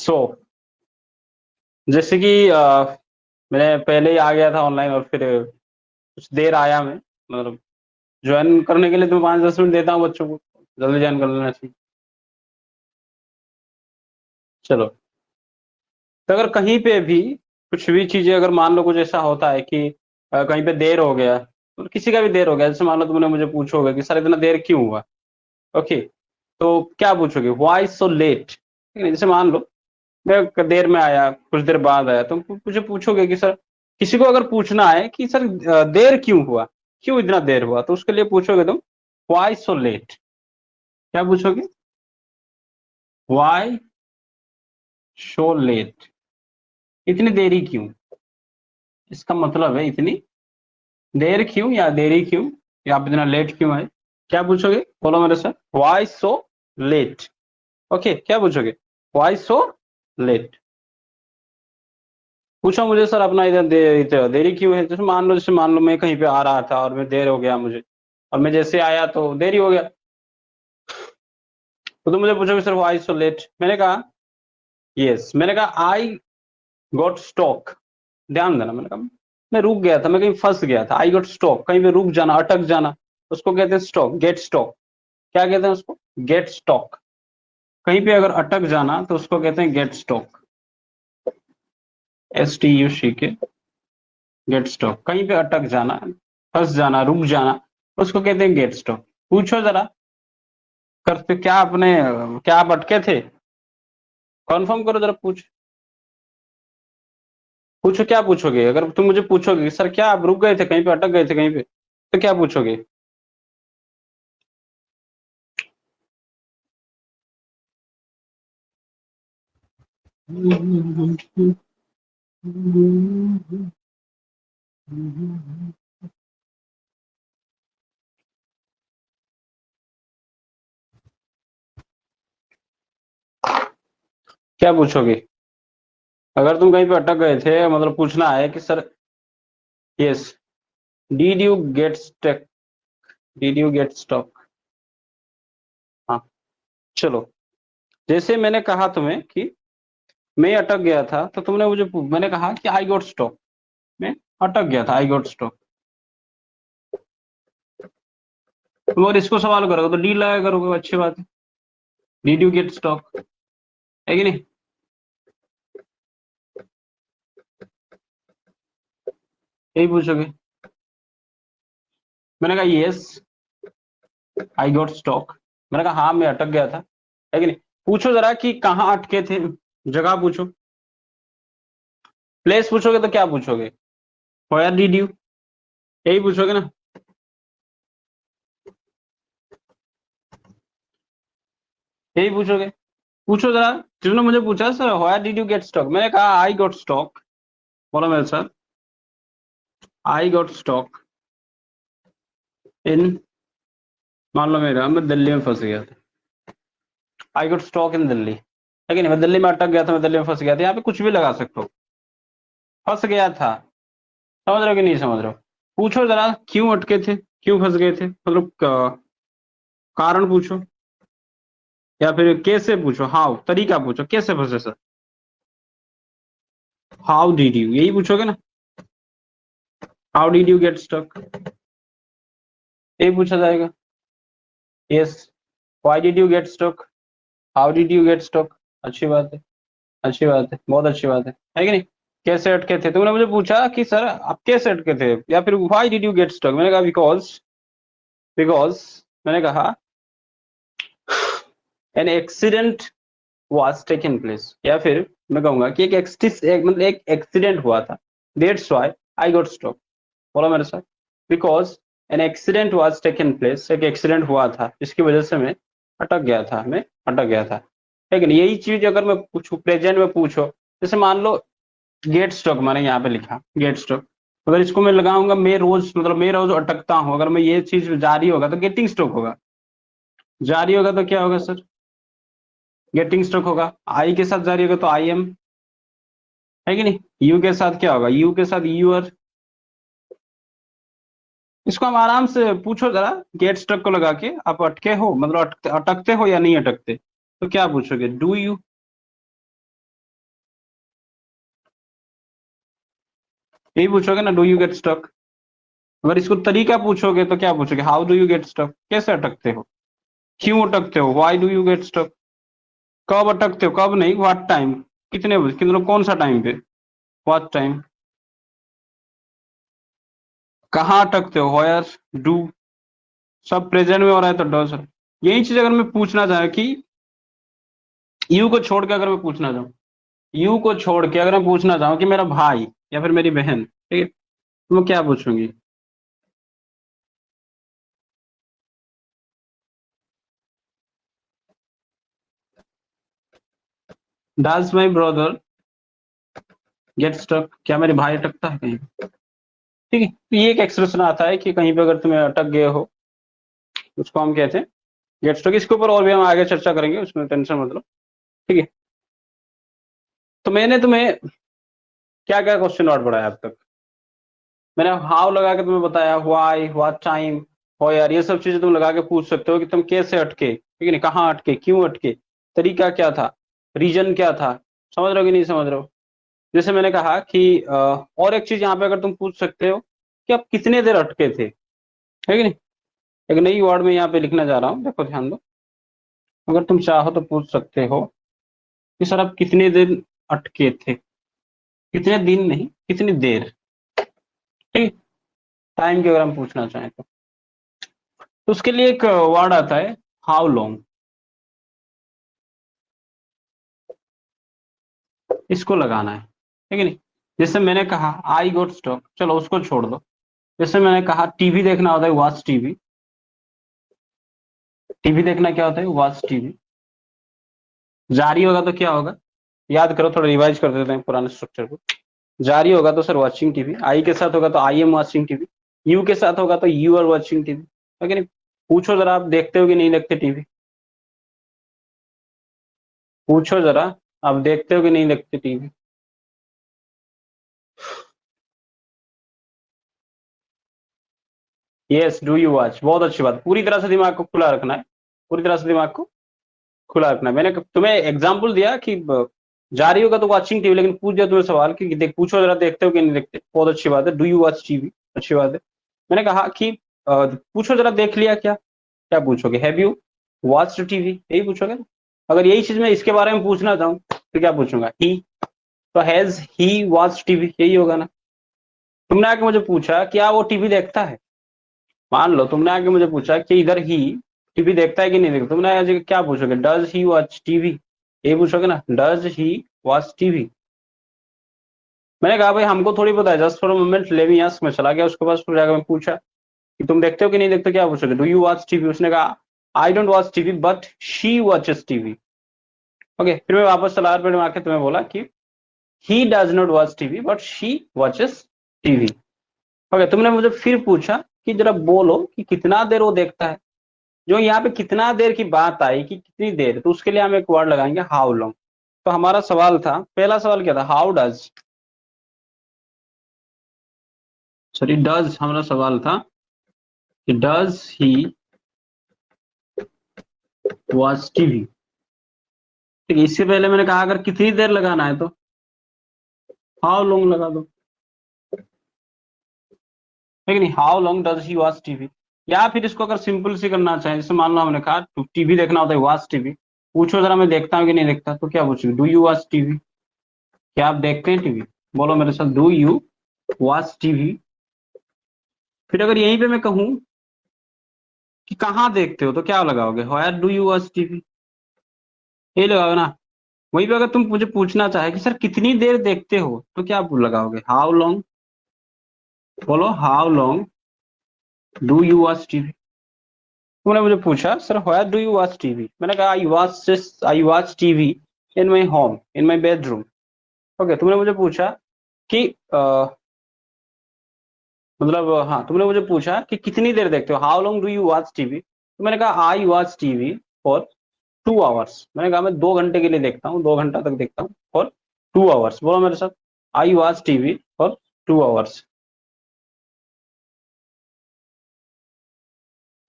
सो जैसे कि मैं पहले ही आ गया था ऑनलाइन और फिर कुछ देर आया मैं, मतलब ज्वाइन करने के लिए तो 5-10 मिनट देता हूँ बच्चों को, जल्दी ज्वाइन कर लेना चाहिए। चलो, तो अगर कहीं पे भी कुछ भी चीज़ें, अगर मान लो कुछ ऐसा होता है कि कहीं पे देर हो गया, और किसी का भी देर हो गया, जैसे मान लो तुमने मुझे पूछोगे कि सर इतना देर क्यों हुआ? ओके, तो क्या पूछोगे? Why so let? ठीक है, जैसे मान लो मैं देर में आया, कुछ देर बाद आया, तो मुझे पूछोगे कि सर, किसी को अगर पूछना है कि सर देर क्यों हुआ, क्यों इतना देर हुआ, तो उसके लिए पूछोगे तुम व्हाई सो लेट। क्या पूछोगे? व्हाई सो लेट, इतनी देरी क्यों? इसका मतलब है इतनी देर क्यों, या देरी क्यों, या आप इतना लेट क्यों आए? क्या पूछोगे? बोलो मेरे साथ, व्हाई सो लेट। ओके, क्या पूछोगे? Why so let. पूछो मुझे सर अपना इधर देरी क्यों है? जैसे मान लो मैं कहीं पे आ रहा था और मैं देर हो गया मुझे, और मैं जैसे आया तो देरी हो गया, तो तुम मुझे पूछोगे सर व्हाई सो लेट। मैंने कहा यस, मैंने कहा आई गॉट स्टॉक। ध्यान देना, मैंने कहा मैं रुक गया था, मैं कहीं फंस गया था। आई गॉट स्टॉक, कहीं पे रुक जाना, अटक जाना, उसको कहते हैं स्टॉक, गेट स्टॉक। क्या कहते हैं उसको? Get stuck. कहीं पे अगर अटक जाना तो उसको कहते हैं get stuck, STUCK, get stuck. कहीं पे अटक जाना, फंस जाना, रुक जाना, उसको कहते हैं गेट स्टॉक। पूछो जरा, करते क्या आपने, क्या आप अटके थे? कन्फर्म करो जरा, पूछो क्या पूछोगे? अगर तुम मुझे पूछोगे कि सर क्या आप रुक गए थे कहीं पे, अटक गए थे कहीं पे, तो क्या पूछोगे? क्या पूछोगे? अगर तुम कहीं पे अटक गए थे, मतलब पूछना है कि sir, yes, did you get stuck, did you get stuck. हाँ, चलो, जैसे मैंने कहा तुम्हें कि मैं अटक गया था, तो तुमने मुझे मैंने कहा कि आई गॉट स्टॉक, मैं अटक गया था, आई गॉट स्टॉक। तुम अगर इसको सवाल करोगे तो डी लगाया करोगे, अच्छी बात है। डिड यू गेट स्टॉक, है कि नहीं? यही पूछोगे। मैंने कहा यस, आई गॉट स्टॉक। मैंने कहा हाँ, मैं अटक गया था, है कि नहीं? पूछो जरा कि कहाँ अटके थे, जगह पूछो। प्लेस पूछोगे तो क्या पूछोगे? वेयर डिड यू, यही पूछोगे ना? यही पूछोगे। पूछो जरा, जिसने मुझे पूछा sir where did you get stuck, मैंने कहा आई गॉट स्टॉक। बोलो मेरे साथ, आई गॉट स्टॉक इन, मान लो मैं दिल्ली में फंस गया था, I got stock in Delhi, है कि नहीं? मैं दिल्ली में अटक गया था, मैं दिल्ली में फंस गया था, यहाँ पे कुछ भी लगा सकते हो। फंस गया था, समझ रहे हो कि नहीं समझ रहे हो? पूछो जरा क्यों अटके थे, क्यों फंस गए थे, मतलब कारण पूछो, या फिर कैसे पूछो, हाउ, तरीका पूछो, कैसे फंसे सर, हाउ डिड यू, यही पूछोगे ना? How did you get stuck, यही पूछा जाएगा। Yes, why did you get stuck, how did you get stuck. अच्छी बात है, अच्छी बात है, बहुत अच्छी बात है कि नहीं? कैसे अटके थे? तुमने मुझे पूछा कि सर आप कैसे अटके थे, या फिर why did you get stuck, मैंने कहा बिकॉज, बिकॉज मैंने कहा an accident was taken place, या फिर मैं कहूंगा कि मतलब एक एक्सीडेंट हुआ था, that's why I got stuck. बोलो मेरे साथ, because an accident was taken place, एक एक्सीडेंट हुआ था जिसकी वजह से मैं अटक गया था, मैं अटक गया था। लेकिन यही चीज अगर मैं पूछूं, प्रेजेंट में पूछो, जैसे मान लो गेट स्टॉक, मैंने यहाँ पे लिखा गेट स्टॉक, अगर इसको मैं लगाऊंगा मैं रोज, मतलब मैं रोज अटकता हूँ, अगर मैं ये चीज जारी होगा तो गेटिंग स्टॉक होगा, जारी होगा तो क्या होगा सर? गेटिंग स्टॉक होगा। आई के साथ जारी होगा तो IM, है कि नहीं? यू के साथ क्या होगा? यू के साथ यूर। इसको हम आराम से पूछो जरा, गेट स्टॉक को लगा के आप अटके हो, मतलब अटकते हो या नहीं अटकते, तो क्या पूछोगे? डू यू, यही पूछोगे ना, डू यू गेट स्टक। अगर इसको तरीका पूछोगे तो क्या पूछोगे, how do you get stuck, कैसे अटकते हो, क्यों अटकते हो, why do you get stuck, कब अटकते हो, कब नहीं, व्हाट टाइम, कितने बजे, कितने, कौन सा टाइम पे, व्हाट टाइम, कहाँ अटकते हो, वेयर, डू, सब प्रेजेंट में हो रहा है तो डज। यही चीज अगर मैं पूछना चाहूँ कि यू को छोड़ के अगर मैं पूछना चाहूँ, यू को छोड़ के अगर मैं पूछना चाहूँ कि मेरा भाई या फिर मेरी बहन, ठीक है, तो मैं क्या पूछूंगी, does my brother get stuck, क्या मेरे भाई अटकता है कहीं, ठीक है। तो ये एक एक्सप्रेशन आता है कि कहीं पे अगर तुम्हें अटक गए हो, उसको हम कहते हैं गेट स्टक। इसके ऊपर और भी हम आगे चर्चा करेंगे, उसमें टेंशन मत लो, ठीक है। तो मैंने तुम्हें क्या क्या क्वेश्चन नोट पढ़ाया अब तक, मैंने हाउ लगा के तुम्हें बताया, व्हाई, व्हाट टाइम, हो यार, ये सब चीजें तुम लगा के पूछ सकते हो कि तुम कैसे अटके, ठीक है ना, कहाँ अटके, क्यों अटके, तरीका क्या था, रीजन क्या था, समझ रहे हो कि नहीं समझ रहे हो। जैसे मैंने कहा कि और एक चीज यहाँ पे अगर तुम पूछ सकते हो कि आप कितने देर अटके थे, है कि नहीं। एक नई वर्ड में यहाँ पे लिखना जा रहा हूँ, देखो ध्यान दो, अगर तुम चाहो तो पूछ सकते हो कि सर आप कितने दिन अटके थे, कितने दिन नहीं, कितनी देर, ठीक, टाइम की अगर हम पूछना चाहें तो उसके लिए एक वर्ड आता है हाउ लॉन्ग, इसको लगाना है कि नहीं। जैसे मैंने कहा आई गोट स्टॉक, चलो उसको छोड़ दो। जैसे मैंने कहा टीवी देखना होता है वॉच टीवी, टीवी देखना क्या होता है, वॉच टीवी। जारी होगा तो क्या होगा, याद करो, थोड़ा रिवाइज कर देते हैं पुराने स्ट्रक्चर को। जारी होगा तो सर वॉचिंग टीवी, आई के साथ होगा तो I am watching TV, you के साथ होगा तो यू आर वॉचिंग टीवी, है कि नहीं। पूछो जरा, आप देखते हो कि नहीं देखते टीवी, पूछो जरा, आप देखते हो कि नहीं देखते TV. Yes, do you watch, बहुत अच्छी बात, पूरी तरह से दिमाग को खुला रखना है, पूरी तरह से दिमाग को खुला रखना है। मैंने तुम्हें एग्जाम्पल दिया कि जारी होगा तो वॉचिंग टीवी, लेकिन पूछ दिया तुम्हें सवाल कि देख, पूछो जरा देखते हो कि नहीं देखते, बहुत अच्छी बात है, डू यू वॉच टीवी, अच्छी बात है। मैंने कहा कि पूछो जरा देख लिया क्या, क्या पूछोगे, हैव यू वॉच्ड टीवी, यही पूछोगे ना। अगर यही चीज मैं इसके बारे में पूछना चाहूँ तो क्या पूछूंगा, ही, तो हैज ही वॉच्ड टीवी, यही होगा ना। तुमने आके मुझे पूछा क्या वो टीवी देखता है, मान लो तुमने आके मुझे पूछा कि इधर ही टीवी देखता है कि नहीं देखता, तुमने आज क्या पूछोगे, डज ही वॉच टीवी, ये पूछोगे ना, डज ही वॉच टीवी। मैंने कहा भाई हमको थोड़ी पता है, जस्ट फॉर मोमेंट ले मी आस्क, मैं चला गया उसके पास, फिर जाकर मैं पूछा कि तुम देखते हो कि नहीं देखते, क्या पूछोगे, डू यू वॉच टीवी, उसने कहा I don't watch TV but she watches TV. Okay, फिर मैं वापस चला, फिर मैं आके तुम्हें बोला कि he does not watch TV but she watches TV. Okay, तुमने मुझे फिर पूछा कि जरा बोलो कि कितना देर वो देखता है। जो यहाँ पे कितना देर की बात आई कि कितनी देर, तो उसके लिए हम एक वर्ड लगाएंगे हाउ लॉन्ग। तो हमारा सवाल था, पहला सवाल क्या था, हाउ डज, सॉरी डज, हमारा सवाल था कि डज ही वॉच टीवी, ठीक है। इससे पहले मैंने कहा अगर कितनी देर लगाना है तो हाउ लॉन्ग लगा दो, है कि नहीं, how long does he watch TV. या फिर इसको अगर सिंपल सी करना चाहे, जैसे मान लो हमने कहा टीवी देखना होता है वॉच टीवी, पूछो जरा मैं देखता हूँ कि नहीं देखता, तो क्या पूछोगे, डू यू वॉच टीवी, क्या आप देखते हैं टीवी, बोलो मेरे साथ, डू यू वॉच टीवी। फिर अगर यहीं पे मैं कहूं कि कहाँ देखते हो, तो क्या लगाओगे, where do you watch TV, यही लगाओगे ना। वहीं पे अगर तुम मुझे पूछना चाहे कि सर कितनी देर देखते हो, तो क्या लगाओगे, हाउ लॉन्ग, बोलो how long do you watch TV. तुमने मुझे पूछा sir where do you watch TV, मैंने कहा I watch TV in my home, in my bedroom. Okay, तुमने मुझे पूछा कि मतलब हाँ, तुमने मुझे पूछा कि कितनी देर देखते हो, how long do you watch TV, तो मैंने कहा I watch TV for 2 hours. मैंने कहा मैं 2 घंटे के लिए देखता हूँ, 2 घंटा तक देखता हूँ, फॉर 2 आवर्स, बोलो मेरे साथ, आई watch TV for 2 hours.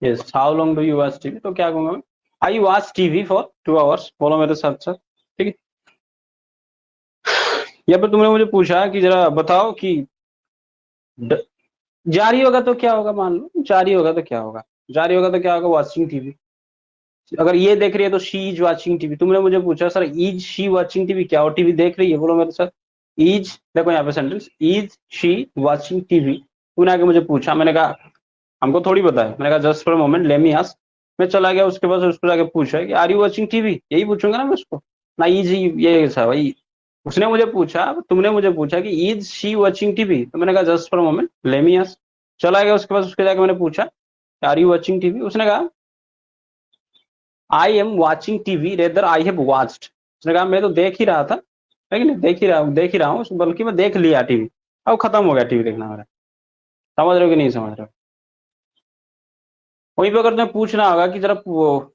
Yes, how long do you watch TV, तो क्या कहूंगा मैं, आई वॉच टीवी फॉर 2 आवर्स, बोलो मेरे साथ साथ, ठीक है। या फिर तुमने मुझे पूछा कि जरा बताओ कि जारी होगा तो क्या होगा, मान लो जारी होगा तो क्या होगा, जारी होगा तो क्या होगा, वॉचिंग टीवी। अगर ये देख रही है तो शी इज वॉचिंग टीवी। तुमने मुझे पूछा sir is she watching TV, क्या वो टीवी देख रही है, बोलो मेरे साथ। इज, देखो यहाँ पे sentence, is she watching TV. तूने आके मुझे पूछा, मैंने कहा हमको थोड़ी पता है, मैंने कहा just for moment let me ask. मैं चला गया उसके पास, उसको जाके पूछा कि आर यू वॉचिंग टीवी, यही पूछूंगा ना मैं उसको, ना इज, ये था भाई। उसने मुझे पूछा, तुमने मुझे पूछा कि इज शी वॉचिंग टीवी, तो मैंने कहा just for moment let me ask. चला गया उसके पास, उसके जाके मैंने पूछा आर यू वॉचिंग टीवी, उसने कहा I am watching TV rather I have watched. उसने कहा मैं तो देख ही रहा था, लेकिन देख ही रहा हूँ, बल्कि मैं देख लिया टीवी, अब खत्म हो गया टीवी देखना मेरा। समझ रहे हो कि नहीं समझ रहे हो। वहीं पे अगर तुम्हें पूछना होगा कि जरा वो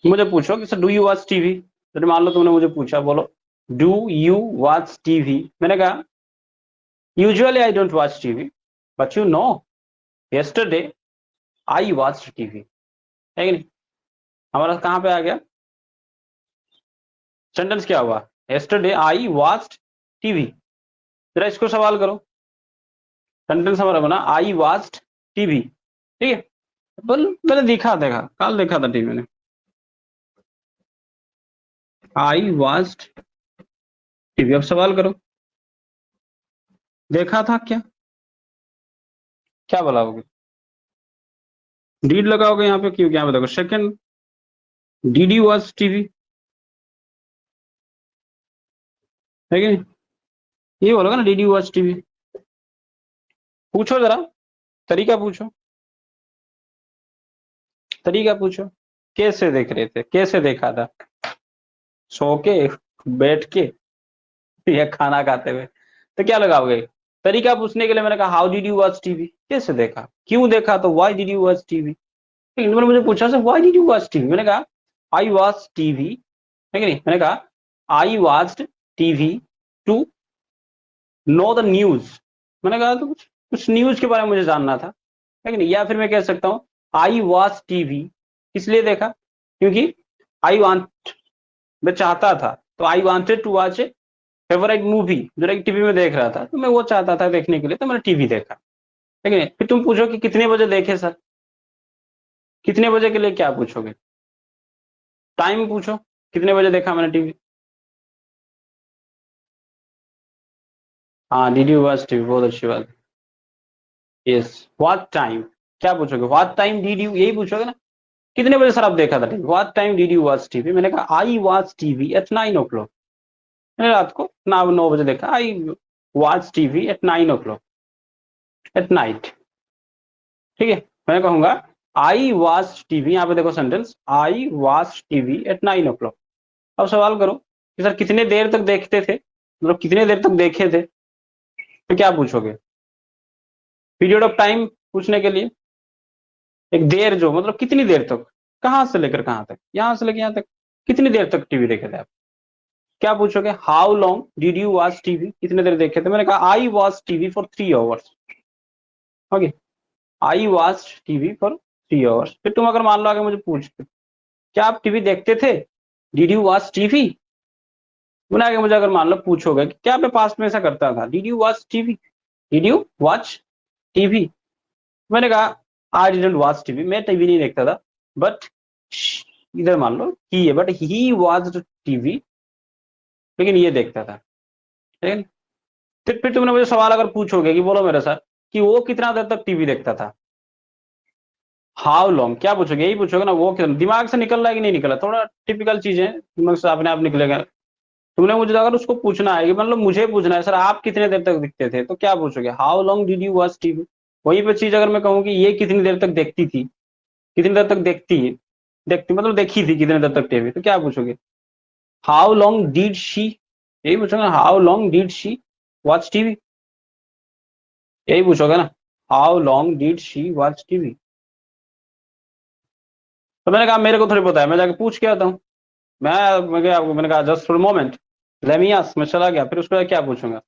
मुझे पूछो कि sir do you watch TV, तो मान लो तुमने मुझे पूछा, बोलो डू यू वॉच टीवी, मैंने कहा usually I don't watch TV but you know yesterday I watch TV, है कि नहीं। हमारा कहाँ पे आ गया सेंटेंस, क्या हुआ, यस्टरडे आई वॉच्ड टीवी। जरा इसको सवाल करो, सेंटेंस हमारा बना आई वॉच्ड टीवी, ठीक है। बोल मैंने देखा कल देखा था टीवी मैंने, आई वॉच्ड टीवी। अब सवाल करो, देखा था क्या, क्या बोलाओगे, डीड लगाओगे यहाँ पे, क्यों, क्या बताओगे, second did you watch TV, है कि नहीं, ये बोलोगे ना डीड यू वॉच टीवी। पूछो जरा, तरीका पूछो, तरीका पूछो, कैसे देख रहे थे, कैसे देखा था, सो के, बैठ के, या खाना खाते हुए, तो क्या लगाओगे। तरीका पूछने के लिए मैंने कहा how did you watch TV, कैसे देखा, क्यों देखा, तो why did you watch TV. इन्होंने मुझे पूछा sir why did you watch TV, मैंने कहा आई वॉच टीवी, है कि नहीं, मैंने कहा I watched TV to know the news. मैंने कहा तो कुछ न्यूज के बारे में मुझे जानना था, है कि नहीं। या फिर मैं कह सकता हूँ आई वॉच टीवी, इसलिए देखा क्योंकि आई वांट, मैं चाहता था, तो I wanted to watch a favourite movie जो एक टीवी में देख रहा था, तो मैं वो चाहता था देखने के लिए, तो मैंने टीवी देखा, है कि नहीं। फिर तुम पूछो कि कितने बजे देखे सर, कितने बजे के लिए क्या पूछोगे, टाइम पूछो, कितने बजे देखा मैंने टीवी। हाँ डिड यू वॉच टीवी, बहुत अच्छी बात। यस, व्हाट टाइम, क्या पूछोगे, व्हाट टाइम डिड यू, यही पूछोगे ना, कितने बजे सर आप देखा था TV, what time did you watch TV. मैंने कहा I watch TV at 9 o'clock, मैंने रात को 9 बजे देखा, आई watch TV at 9 o'clock at night, ठीक है। मैं कहूंगा आई वॉच टीवी, यहाँ पे देखो sentence, I watch TV at 9 o'clock। अब सवाल करो कि सर कितने देर तक देखते थे, मतलब कितने देर तक देखे थे, तो क्या पूछोगे, पीरियड ऑफ टाइम पूछने के लिए, एक देर जो मतलब कितनी देर तक, कहां से लेकर कहां तक, यहां से लेकर यहां तक, कितनी देर तक टीवी देखे थे आप, क्या पूछोगे, how long did you watch TV, कितने देर देखे थे। मैंने कहा I watch TV for 3 hours, okay, I watch TV for 3 hours। फिर तुम अगर मान लो आगे मुझे पूछते क्या आप टीवी देखते थे, डिड यू वॉच टीवी, तुमने आगे मुझे अगर मान लो पूछोगे कि क्या मैं पास्ट में ऐसा करता था, did you watch TV, did you watch TV, मैंने कहा आई डिडंट वॉच टीवी, मैं टीवी नहीं देखता था, बट इधर मान लो ही है, बट ही वॉच टीवी, लेकिन ये देखता था, ठीक है। फिर तुमने मुझे सवाल अगर पूछोगे कि बोलो मेरे साथ कि वो कितना देर तक टीवी देखता था, हाउ लॉन्ग, क्या पूछोगे, यही पूछोगे ना, वो कितना, दिमाग से निकल रहा है कि नहीं निकल रहा, थोड़ा टिपिकल चीज है, दिमाग से अपने आप निकलेगा। तुमने मुझे अगर उसको पूछना है कि मतलब मुझे पूछना है सर आप कितने देर तक दिखते थे, तो क्या पूछोगे, how long did you watch TV. वहीं पे चीज अगर मैं कहूँ कि ये कितनी देर तक देखती थी, कितनी देर तक देखती है, देखती मतलब देखी थी कितने देर तक टीवी, तो क्या पूछोगे, हाउ लॉन्ग डिड शी, यही पूछोगे, how long did she watch TV, यही पूछोगे ना, how long did she watch TV. तो मैंने कहा मेरे को थोड़ी पता है, मैं जाके पूछ के आता हूँ। मैंने कहा just for moment let me ask, मैं चला गया, फिर उसके बाद क्या पूछूंगा,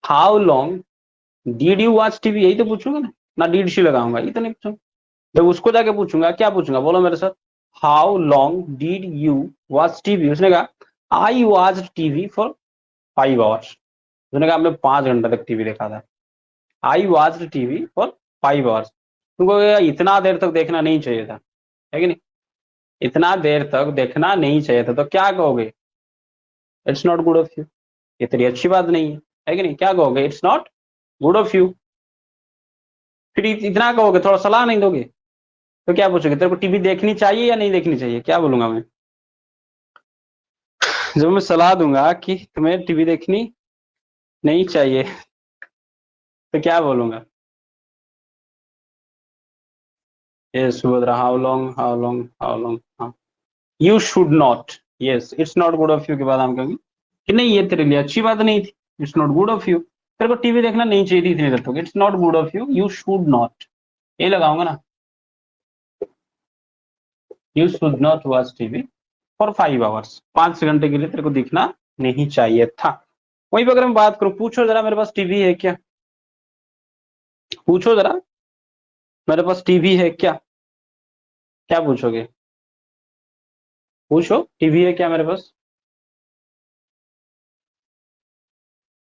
how long did you watch TV, यही तो पूछूंगा ना डीड शी लगाऊंगा, ये तो नहीं पूछूंगा। जब उसको जाके पूछूंगा क्या पूछूंगा, बोलो मेरे साथ, how long did you watch TV, उसने कहा I watch TV for 5 hours, उसने कहा मैं 5 घंटे तक टीवी देखा था। आई वॉच टीवी फॉर 5 आवर्स। तुमको इतना देर तक देखना नहीं चाहिए था, है कि नहीं? इतना देर तक देखना नहीं चाहिए था, तो क्या कहोगे? It's not good of you. ये तेरी अच्छी बात नहीं है कि नहीं? क्या कहोगे? It's not good of you. फिर इतना कहोगे, थोड़ा सलाह नहीं दोगे? तो क्या पूछोगे, तेरे को टीवी देखनी चाहिए या नहीं देखनी चाहिए? क्या बोलूंगा मैं? जब मैं सलाह दूंगा कि तुम्हें टीवी देखनी नहीं चाहिए, तो क्या बोलूंगा? यस सुभद्रा, हाउ लॉन्ग हाँ, you should not. Yes, it's not good of you के बाद हम कहेंगे कि नहीं ये तेरे लिए अच्छी बात नहीं थी, it's not good of you, तेरे को टीवी देखना नहीं चाहिए थी इतनी देर तक, it's not good of you, you should not. ये लगाऊंगा ना, you should not watch TV for 5 hours. 5 घंटे के लिए तेरे को दिखना नहीं चाहिए था। वहीं पर अगर मैं बात करूं, पूछो जरा मेरे पास टीवी है क्या? पूछो जरा मेरे पास टीवी है क्या? क्या पूछोगे? पूछो टीवी है क्या मेरे पास?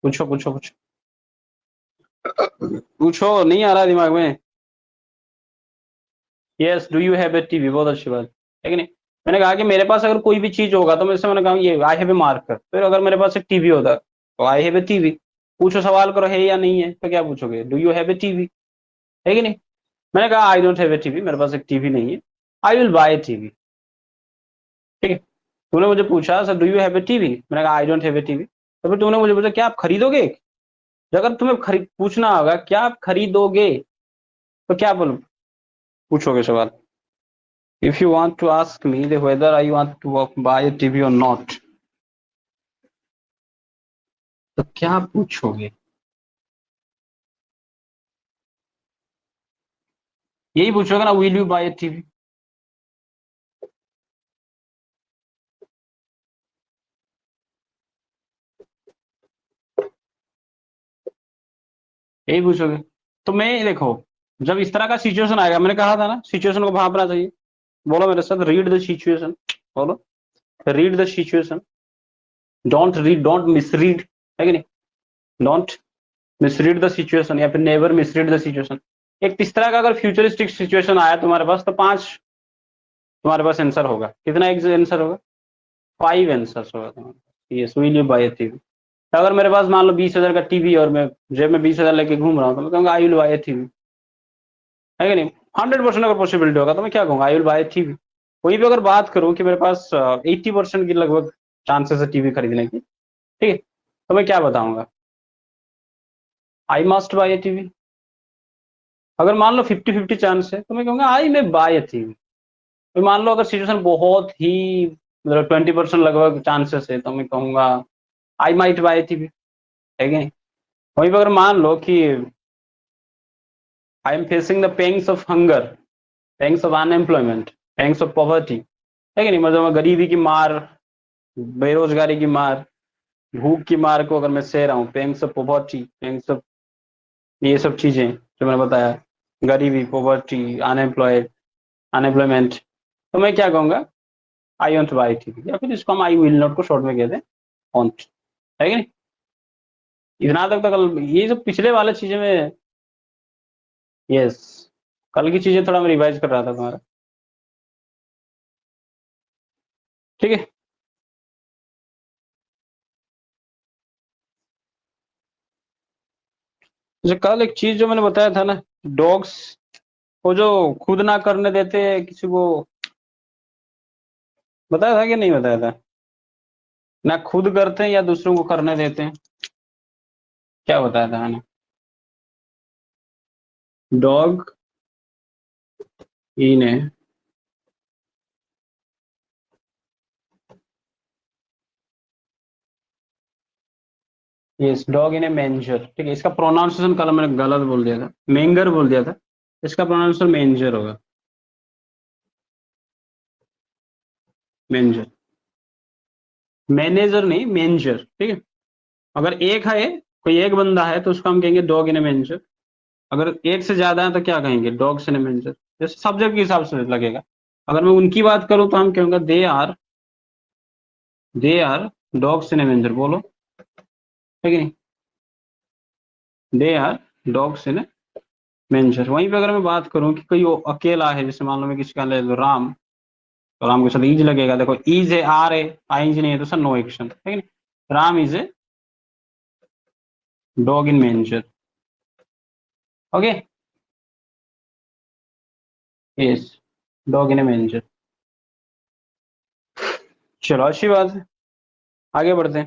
पूछो पूछो पूछो पूछो, नहीं आ रहा दिमाग में? Yes, do you have a TV, बहुत अच्छी बात है कि नहीं? मैंने कहा कि मेरे पास अगर कोई भी चीज होगा तो मैंने कहा ये आई हैव ए मार्कर, फिर अगर मेरे पास एक टीवी होता तो आई हैव ए टीवी। पूछो, सवाल करो है या नहीं है, तो क्या पूछोगे? Do you have a TV, है कि नहीं? मैंने कहा I don't have a TV, मेरे पास एक टीवी नहीं है, I will buy a TV. ठीक है, तूने मुझे पूछा sir do you have a TV, मैंने कहा I don't have a TV, तो फिर तूने मुझे पूछा क्या आप खरीदोगे? अगर तुम्हें खरीद पूछना होगा क्या आप खरीदोगे, तो क्या बोलो पूछोगे सवाल? If you want to ask me the whether I want to buy a TV or not, तो क्या पूछोगे? यही पूछोगे ना, will you buy a TV? यही पूछोगे। तो मैं देखो, जब इस तरह का सिचुएशन आएगा, मैंने कहा था ना सिचुएशन को भापना चाहिए। बोलो मेरे साथ, रीड द सिचुएशन। बोलो, read the situation, don't read, don't misread, है कि नहीं? डोंट मिसरीड द सिचुएशन, या फिर नेवर मिसरीड द सिचुएशन। एक इस तरह का अगर फ्यूचरिस्टिक सिचुएशन आया तुम्हारे पास, तो 5 तुम्हारे पास आंसर होगा। कितना आंसर होगा? 5 आंसर होगा तुम्हारे। Yes, will you buy a TV. अगर मेरे पास मान लो 20,000 का टीवी और मैं जेब में 20,000 लेके घूम रहा हूँ, तो मैं कहूँगा I will buy a TV, है कि नहीं? 100% अगर पॉसिबिलिटी होगा तो मैं क्या कहूँगा? I will buy a TV. वहीं पे अगर बात करूँ कि मेरे पास 80% की लगभग चांसेस है टीवी खरीदने की, ठीक है, तो मैं क्या बताऊंगा? I must buy a TV. अगर मान लो 50-50 चांस है, तो मैं कहूँगा आई मे बाय ए टीवी। तो मान लो अगर सिचुएशन बहुत ही मतलब 20% लगभग चांसेस है, तो मैं कहूँगा I might buy a TV, है कि नहीं? वहीं पर अगर मान लो कि I am facing the pangs of hunger, pangs of unemployment, pangs of poverty, है कि नहीं? मतलब गरीबी की मार, बेरोजगारी की मार, भूख की मार को अगर मैं सह रहा हूँ, पेंग्स ऑफ पॉवर्टी, पेंग्स ऑफ ये सब चीजें जो मैंने बताया, गरीबी, पॉवर्टी, अनएम्प्लॉयमेंट, तो मैं क्या कहूँगा? आई वॉन्ट बाई टीवी, या फिर इसको हम आई विल नॉट को शॉर्ट में कहते हैं वॉन्ट, है कि नहीं? इतना तक तो कल ये जो पिछले वाले चीजें में, यस, कल की चीजें थोड़ा मैं रिवाइज कर रहा था तुम्हारा, ठीक है? जो कल एक चीज जो मैंने बताया था ना, डॉग्स को जो खुद ना करने देते किसी को, बताया था कि नहीं बताया था? ना खुद करते हैं या दूसरों को करने देते हैं, क्या बताया था मैंने? Dog in yes, dog in ए मेंजर, ठीक है। इसका प्रोनाउंसिएशन कल मैंने गलत बोल दिया था, मेंगर बोल दिया था, इसका प्रोनाउंसिएशन मेंजर होगा, मेंजर, मैनेजर नहीं, मेंजर, ठीक है। अगर एक है, कोई एक बंदा है, तो उसको हम कहेंगे डॉग इन ए मेंजर। अगर एक से ज्यादा है तो क्या कहेंगे? डॉग्स इन ए मेंजर, जैसे सब्जेक्ट के हिसाब से लगेगा। अगर मैं उनकी बात करूं तो हम कहूंगा दे आर डॉग्स इन ए मेंजर, बोलो, है कि नहीं? There are dogs in manger. वहीं पे अगर मैं बात करूं कि कोई अकेला है, जैसे मान लो मैं किसी का ले लो राम, तो राम के साथ ईज लगेगा। देखो ईज है, आर है, आई नहीं है, तो सर नो एक्शन, ठीक है। Ram is a dog in मेंजर। Okay, yes, dog in ए मेंजर। चलो अच्छी बात है, आगे बढ़ते हैं,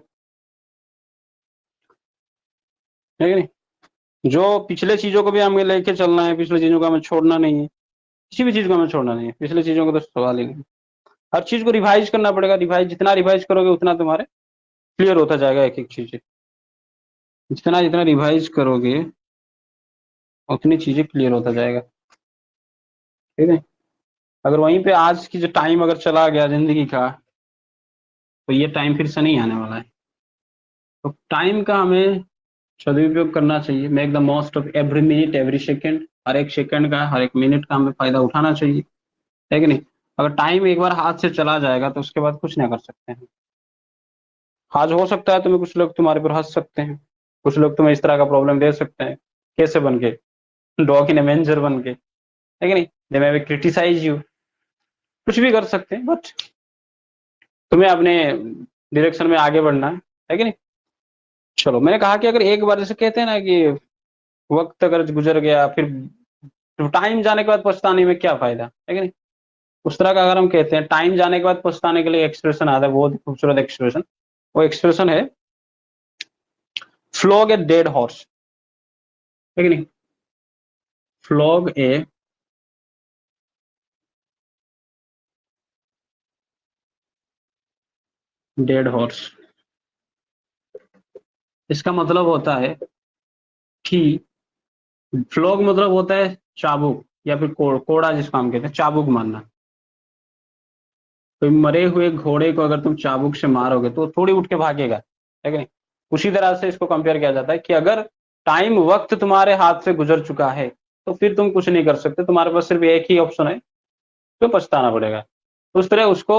ठीक है नहीं। जो पिछले चीजों को भी हमें लेके चलना है, पिछले चीजों को हमें छोड़ना नहीं है, किसी भी चीज को हमें छोड़ना नहीं है, पिछले चीजों को तो सवाल ही नहीं। हर चीज को रिवाइज करना पड़ेगा। रिवाइज जितना रिवाइज करोगे उतना तुम्हारे क्लियर होता जाएगा एक एक चीज। जितना जितना रिवाइज करोगे उतनी चीजें क्लियर होता जाएगा, ठीक है। अगर वहीं पे आज की जो टाइम अगर चला गया जिंदगी का, तो ये टाइम फिर से नहीं आने वाला है। तो टाइम का हमें सदुपयोग करना चाहिए। Make the most of every minute, every second. हर एक सेकंड का, हर एक मिनट का हमें फायदा उठाना चाहिए, है कि नहीं। अगर टाइम एक बार हाथ से चला जाएगा तो उसके बाद कुछ नहीं कर सकते हैं। आज हो सकता है तुम्हें कुछ लोग तुम्हारे पर हंस सकते हैं, कुछ लोग तुम्हें इस तरह का प्रॉब्लम दे सकते हैं। कैसे बन के? डॉग इन एवेंजर बन के, है कि नहीं। दे मे क्रिटिसाइज यू, कुछ भी कर सकते हैं, बट तुम्हें अपने डायरेक्शन में आगे बढ़ना है कि नहीं। चलो, मैंने कहा कि अगर एक बार, जैसे कहते हैं ना कि वक्त अगर गुजर गया फिर टाइम जाने के बाद पछताने में क्या फायदा, है कि नहीं। उस तरह का अगर हम कहते हैं टाइम जाने के बाद पछताने के लिए एक्सप्रेशन आता है, बहुत खूबसूरत एक्सप्रेशन। वो एक्सप्रेशन है फ्लॉग ए डेड हॉर्स, है कि नहीं। फ्लॉग ए डेड हॉर्स, इसका मतलब होता है कि फ्लॉग मतलब होता है चाबुक, या फिर कोड़ा जिसको हम कहते हैं चाबुक मारना। तो मरे हुए घोड़े को अगर तुम चाबुक से मारोगे तो थोड़ी उठ के भागेगा, है कि नहीं। उसी तरह से इसको कंपेयर किया जाता है कि अगर टाइम वक्त तुम्हारे हाथ से गुजर चुका है तो फिर तुम कुछ नहीं कर सकते, तुम्हारे पास सिर्फ एक ही ऑप्शन है, तो पछताना पड़ेगा। तो उस तरह उसको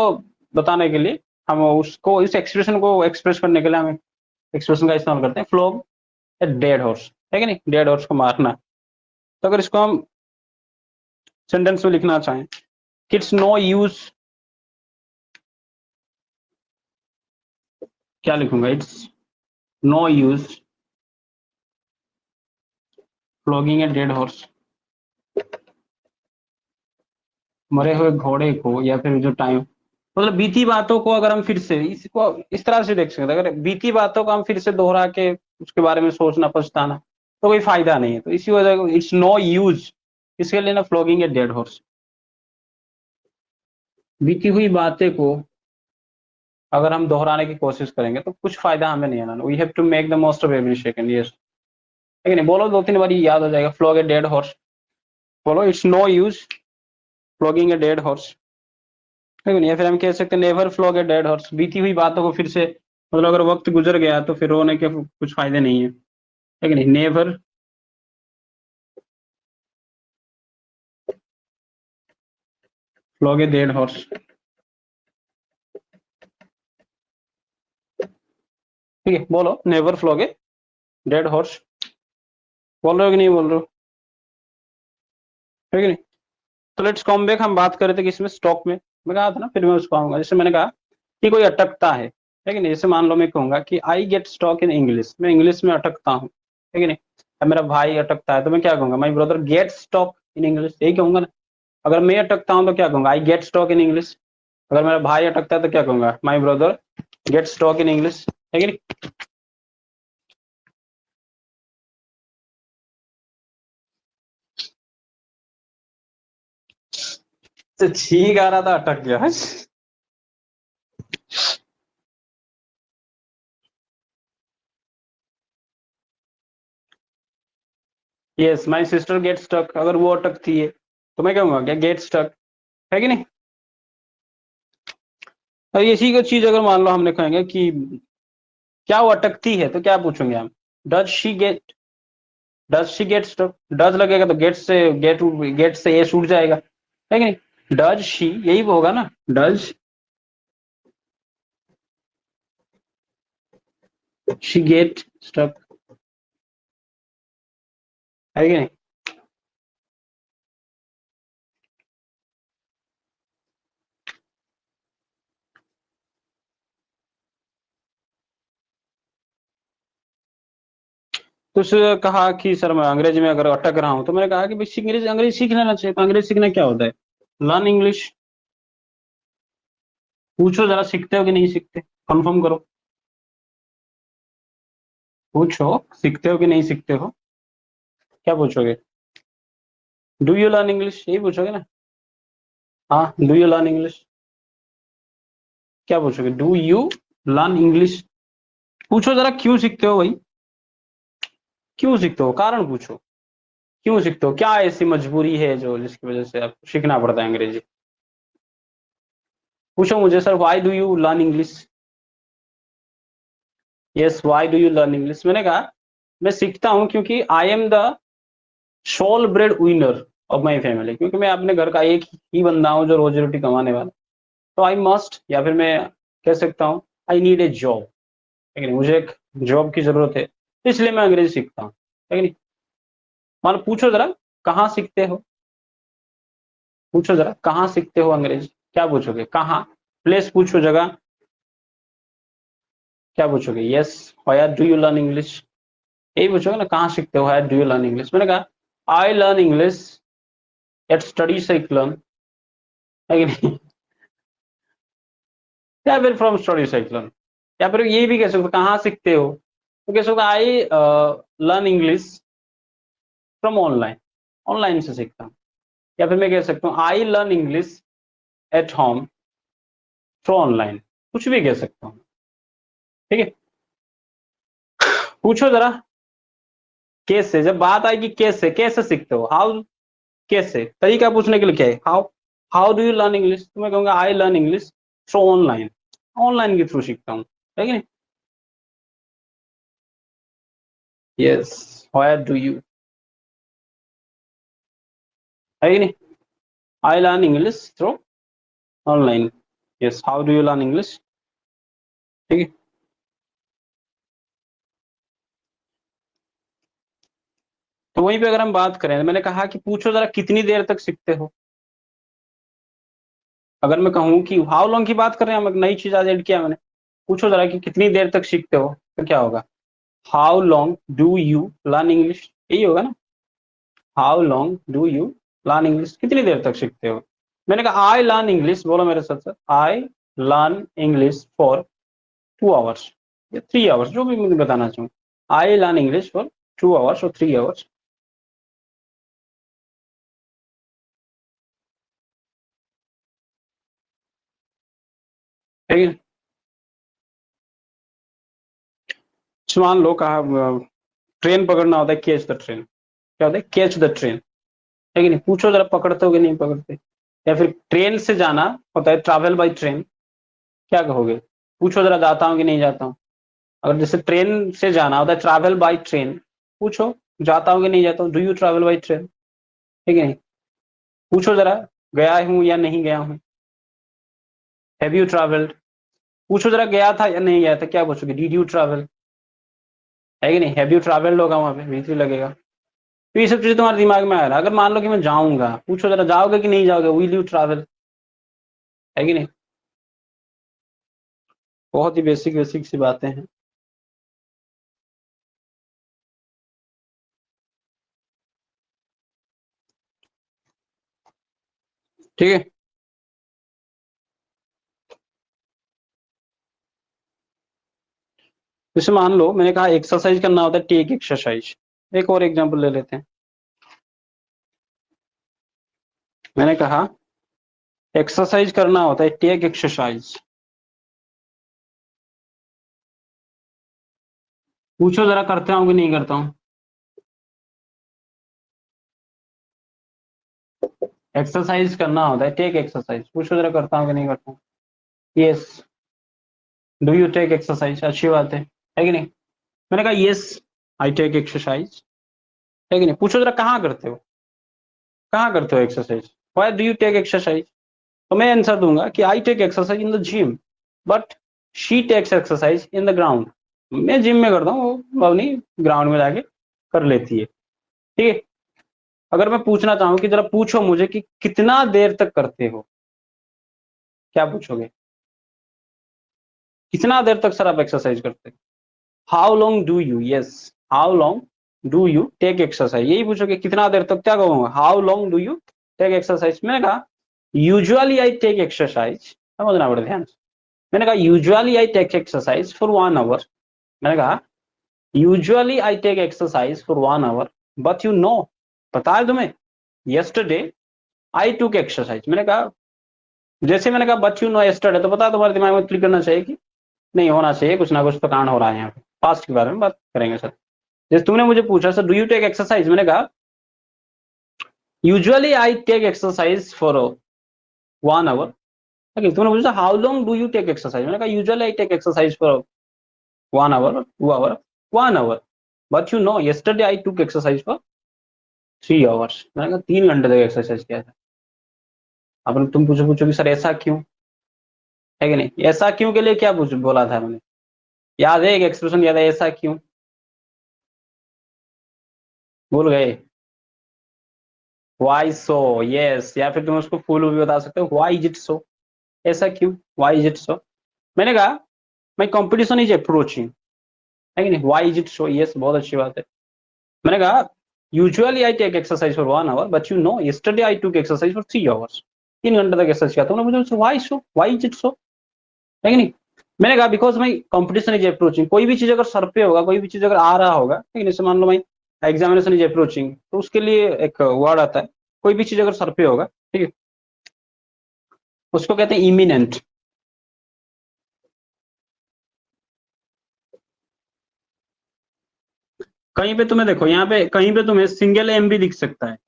बताने के लिए हम उसको, इस एक्सप्रेशन को एक्सप्रेस करने के लिए हम एक्सप्रेशन का इस्तेमाल करते हैं, फ्लॉग ए डेड हॉर्स, है कि नहीं, डेड हॉर्स को मारना। तो अगर इसको हम सेंटेंस में लिखना चाहें, इट्स नो यूज, क्या लिखूंगा, it's no use flogging a dead horse. मरे हुए घोड़े को, या फिर जो टाइम, मतलब बीती बातों को अगर हम फिर से इसको इस तरह से देख सकते हैं, अगर बीती बातों को हम फिर से दोहरा के उसके बारे में सोचना पछताना तो कोई फायदा नहीं है। तो इसी वजह इट्स नो यूज, इसके लिए ना फ्लॉगिंग ए डेड हॉर्स। बीती हुई बातें को अगर हम दोहराने की कोशिश करेंगे तो कुछ फायदा हमें नहीं आना। We have to make the most of every second, yes, है कि नहीं। बोलो, दो तीन बार याद हो जाएगा, फ्लॉग ए डेड हॉर्स। बोलो, it's no use flogging a dead horse, है कि नहीं। या फिर हम कह सकते हैं never flog a dead horse, बीती हुई बातों को फिर से, मतलब अगर वक्त गुजर गया तो फिर रोने के कुछ फायदे नहीं है कि नहीं। Never flog a dead horse, ठीक है। बोलो, never flog a dead horse. बोल रहे हो कि नहीं बोल रहे हो, है कि नहीं। तो लेट्स कम बैक, हम बात कर रहे थे किसमें, स्टॉक में। मैं कहा था ना, फिर मैं उसको आऊंगा। जैसे मैंने कहा कि कोई अटकता है कि नहीं। जैसे मान लो मैं कहूंगा कि I get stock in English, मैं इंग्लिश में अटकता हूँ, है कि नहीं। अब मेरा भाई अटकता है तो मैं क्या कहूंगा, माई brother gate stock in English, यही कहूंगा ना। अगर मैं अटकता हूँ तो क्या कहूंगा, I get stock in English. अगर मेरा भाई अटकता है तो क्या कहूंगा, माई brother gate stock in English, है कि नहीं। तो ठीक आ रहा था, अटक गया। Yes, my sister get stuck, अगर वो अटकती है तो मैं कहूंगा क्या, गेट स्टक, है कि नहीं। और इसी को चीज अगर मान लो हमने कहेंगे कि क्या वो अटकती है, तो क्या पूछेंगे हम, does she get, does she get stuck. Does लगेगा तो गेट से ये छूट जाएगा, है कि नहीं। डज शी, यही वो होगा ना, डज शी गेट स्टक। है कि नहीं? तो उसने कहा कि सर मैं अंग्रेजी में अगर अटक रहा हूं, तो मैंने कहा कि भाई अंग्रेजी अंग्रेजी सीख लेना चाहिए। तो अंग्रेजी सीखना क्या होता है? Learn English. पूछो जरा, सीखते हो कि नहीं सीखते? कंफर्म करो, पूछो सीखते हो कि नहीं सीखते हो? क्या पूछोगे? डू यू लर्न इंग्लिश, यही पूछोगे ना? हाँ, डू यू लर्न इंग्लिश, क्या पूछोगे? Do you learn English. पूछो जरा क्यों सीखते हो भाई, क्यों सीखते हो, कारण पूछो। क्यों सीखते हो, क्या ऐसी मजबूरी है जो जिसकी वजह से आपको सीखना पड़ता है अंग्रेजी? पूछो मुझे, sir why do you learn English. Yes, why do you learn English. मैंने कहा मैं सीखता हूं क्योंकि I am the sole breadwinner of my family, क्योंकि मैं अपने घर का एक ही बंदा हूं जो रोजी रोटी कमाने वाला। तो आई मस्ट, या फिर मैं कह सकता हूँ आई नीड ए जॉब, लेकिन मुझे एक जॉब की जरूरत है, इसलिए मैं अंग्रेजी सीखता हूँ, है कि नहीं? मान पूछो जरा कहाँ सीखते हो, पूछो जरा कहाँ सीखते हो अंग्रेजी, क्या पूछोगे? कहाँ, प्लेस पूछो, जगह क्या पूछोगे? Yes, where do you learn English, यही पूछोगे ना, कहाँ सीखते हो, where do you learn English. मैंने कहा I learn English at study cyclone, है कि नहीं? या फिर फ्रॉम स्टडी साइक्लन, या फिर ये भी कह सकते हो कहाँ सीखते हो, तो कह सकते आई learn English from online, online से सीखता हूँ। या फिर मैं कह सकता हूँ आई learn English at home through online, कुछ भी कह सकता हूँ, ठीक है? पूछो जरा कैसे, जब बात आएगी कैसे, कैसे सीखते हो, हाउ, कैसे, तरीका पूछने के लिए क्या है? How, how do you learn English, तो मैं कहूंगा आई learn English through online, online के थ्रू सीखता हूँ, है कि नहीं? यस, व्हेयर डू यू, है कि नहीं? आई learn English through online. Yes, how do you learn English, ठीक है? तो वहीं पे अगर हम बात करें, मैंने कहा कि पूछो जरा कितनी देर तक सीखते हो। अगर मैं कहूँ कि हाउ लॉन्ग की बात कर रहे हैं हम, एक नई चीज आज ऐड किया मैंने, पूछो जरा कि कितनी देर तक सीखते हो, तो क्या होगा? How long do you learn English, यही होगा ना? How long do you learn English, कितनी देर तक सीखते हो? मैंने कहा आई लर्न इंग्लिश, बोलो मेरे साथ sir, I learn English for 2 hours या 3 आवर्स, जो भी मुझे बताना चाहूँ। आई लर्न इंग्लिश फॉर 2 आवर्स और 3 आवर्स, ठीक है? मान लो कहा ट्रेन पकड़ना होता है, कैच द ट्रेन, क्या होता है? कैच द ट्रेन, है कि नहीं? पूछो जरा पकड़ते हो कि नहीं पकड़ते? या फिर ट्रेन से जाना होता है, ट्रैवल बाई ट्रेन, क्या कहोगे? पूछो जरा जाता हूँ कि नहीं जाता हूँ। अगर जैसे ट्रेन से जाना होता है, ट्रैवल बाई ट्रेन, पूछो जाता हूँ कि नहीं जाता हूँ, do you travel by train, ठीक है नहीं? पूछो जरा गया हूँ या नहीं गया हूँ, हैव यू ट्रैवल्ड। पूछो जरा गया था या नहीं गया था, क्या पूछोगे? डिड यू ट्रैवल, है कि नहीं? हैव यू ट्रैवल्ड होगा, वहां पे भी लगेगा। तो ये सब चीजें तुम्हारे दिमाग में आ रहा है। अगर मान लो कि मैं जाऊंगा, पूछो जरा जाओगे कि नहीं जाओगे, विल यू ट्रैवल, है कि नहीं? बहुत ही बेसिक बेसिक सी बातें हैं, ठीक है? जैसे मान लो मैंने कहा एक्सरसाइज करना होता है, टेक एक्सरसाइज। एक और एग्जांपल ले लेते हैं। मैंने कहा एक्सरसाइज करना होता है, टेक एक्सरसाइज। पूछो जरा करता हूँ कि नहीं करता हूँ। एक्सरसाइज करना होता है, टेक एक्सरसाइज, पूछो जरा करता हूँ कि नहीं करता हूँ। Yes, do you take exercise, अच्छी बात है कि नहीं? मैंने कहा यस, आई टेक एक्सरसाइज, है कि नहीं? पूछो जरा कहाँ करते हो, कहाँ करते हो exercise, why do you take exercise. तो मैं आंसर दूंगा कि I take exercise in the gym, but she takes exercise in the ground. मैं जिम में करता हूँ, वो अपनी ग्राउंड में जाके कर लेती है, ठीक है। अगर मैं पूछना चाहूँ कि जरा पूछो मुझे कि कितना देर तक करते हो, क्या पूछोगे? कितना देर तक सर आप एक्सरसाइज करते हो? How long do you, yes, how long do you take exercise, यही पूछोगे कितना देर तक, क्या कहूंगा? How long do you take exercise. मैंने कहा यूजुअली आई टेक एक्सरसाइज, समझना बड़े ध्यान से। मैंने कहा usually I take exercise for 1 hour. मैंने कहा usually I take exercise for 1 hour, but you know, पता है तुम्हें, यस्टरडे आई टूक एक्सरसाइज। मैंने कहा, जैसे मैंने कहा बट यू नो यस्टरडे, तो पता है तुम्हारे दिमाग में क्लिक करना चाहिए कि नहीं होना चाहिए, कुछ ना कुछ तो कांड हो रहा है यहाँ पे। पास्ट के बारे में बात करेंगे सर। जैसे तुमने मुझे पूछा sir do you take exercise, मैंने कहा usually I take exercise for 1 hour. okay, तुमने पूछा how long do you take exercise, मैंने कहा usually I take exercise for 1 hour, 2 hour, 1 hour, but you know yesterday I took exercise for 3 hours. मैंने कहा 3 घंटे तक एक्सरसाइज किया था। अब तुम पूछोगे सर ऐसा क्यों, है कि नहीं? ऐसा क्यों के लिए क्या बोला था मैंने, याद है? एक एक्सप्रेशन याद है, ऐसा क्यों? भूल गए? वाई सो, यस, या फिर तुम उसको फुल भी बता सकते हो, वाई इज इट सो, ऐसा क्यों, वाई इज इट सो। मैंने कहा माई कॉम्पिटिशन इज अप्रोचिंग, है कि नहीं? Why is it so, yes, बहुत अच्छी बात है। मैंने कहा usually I take exercise for 1 hour, but you know yesterday I took exercise for 3 hours. 3 घंटे तक एक्सरसाइज किया। तुमने मुझे why so, why is it so, है कि नहीं? मैंने कहा because my competition is approaching. कोई भी चीज अगर सर पे होगा, कोई भी चीज अगर आ रहा होगा, ठीक है, जैसे मान लो माई एग्जामिनेशन इज अप्रोचिंग, तो उसके लिए एक वर्ड आता है, कोई भी चीज अगर सर पे होगा, ठीक है, उसको कहते हैं इमिनेंट। कहीं पे तुम्हें देखो, यहाँ पे कहीं पे तुम्हें सिंगल एम भी दिख सकता है,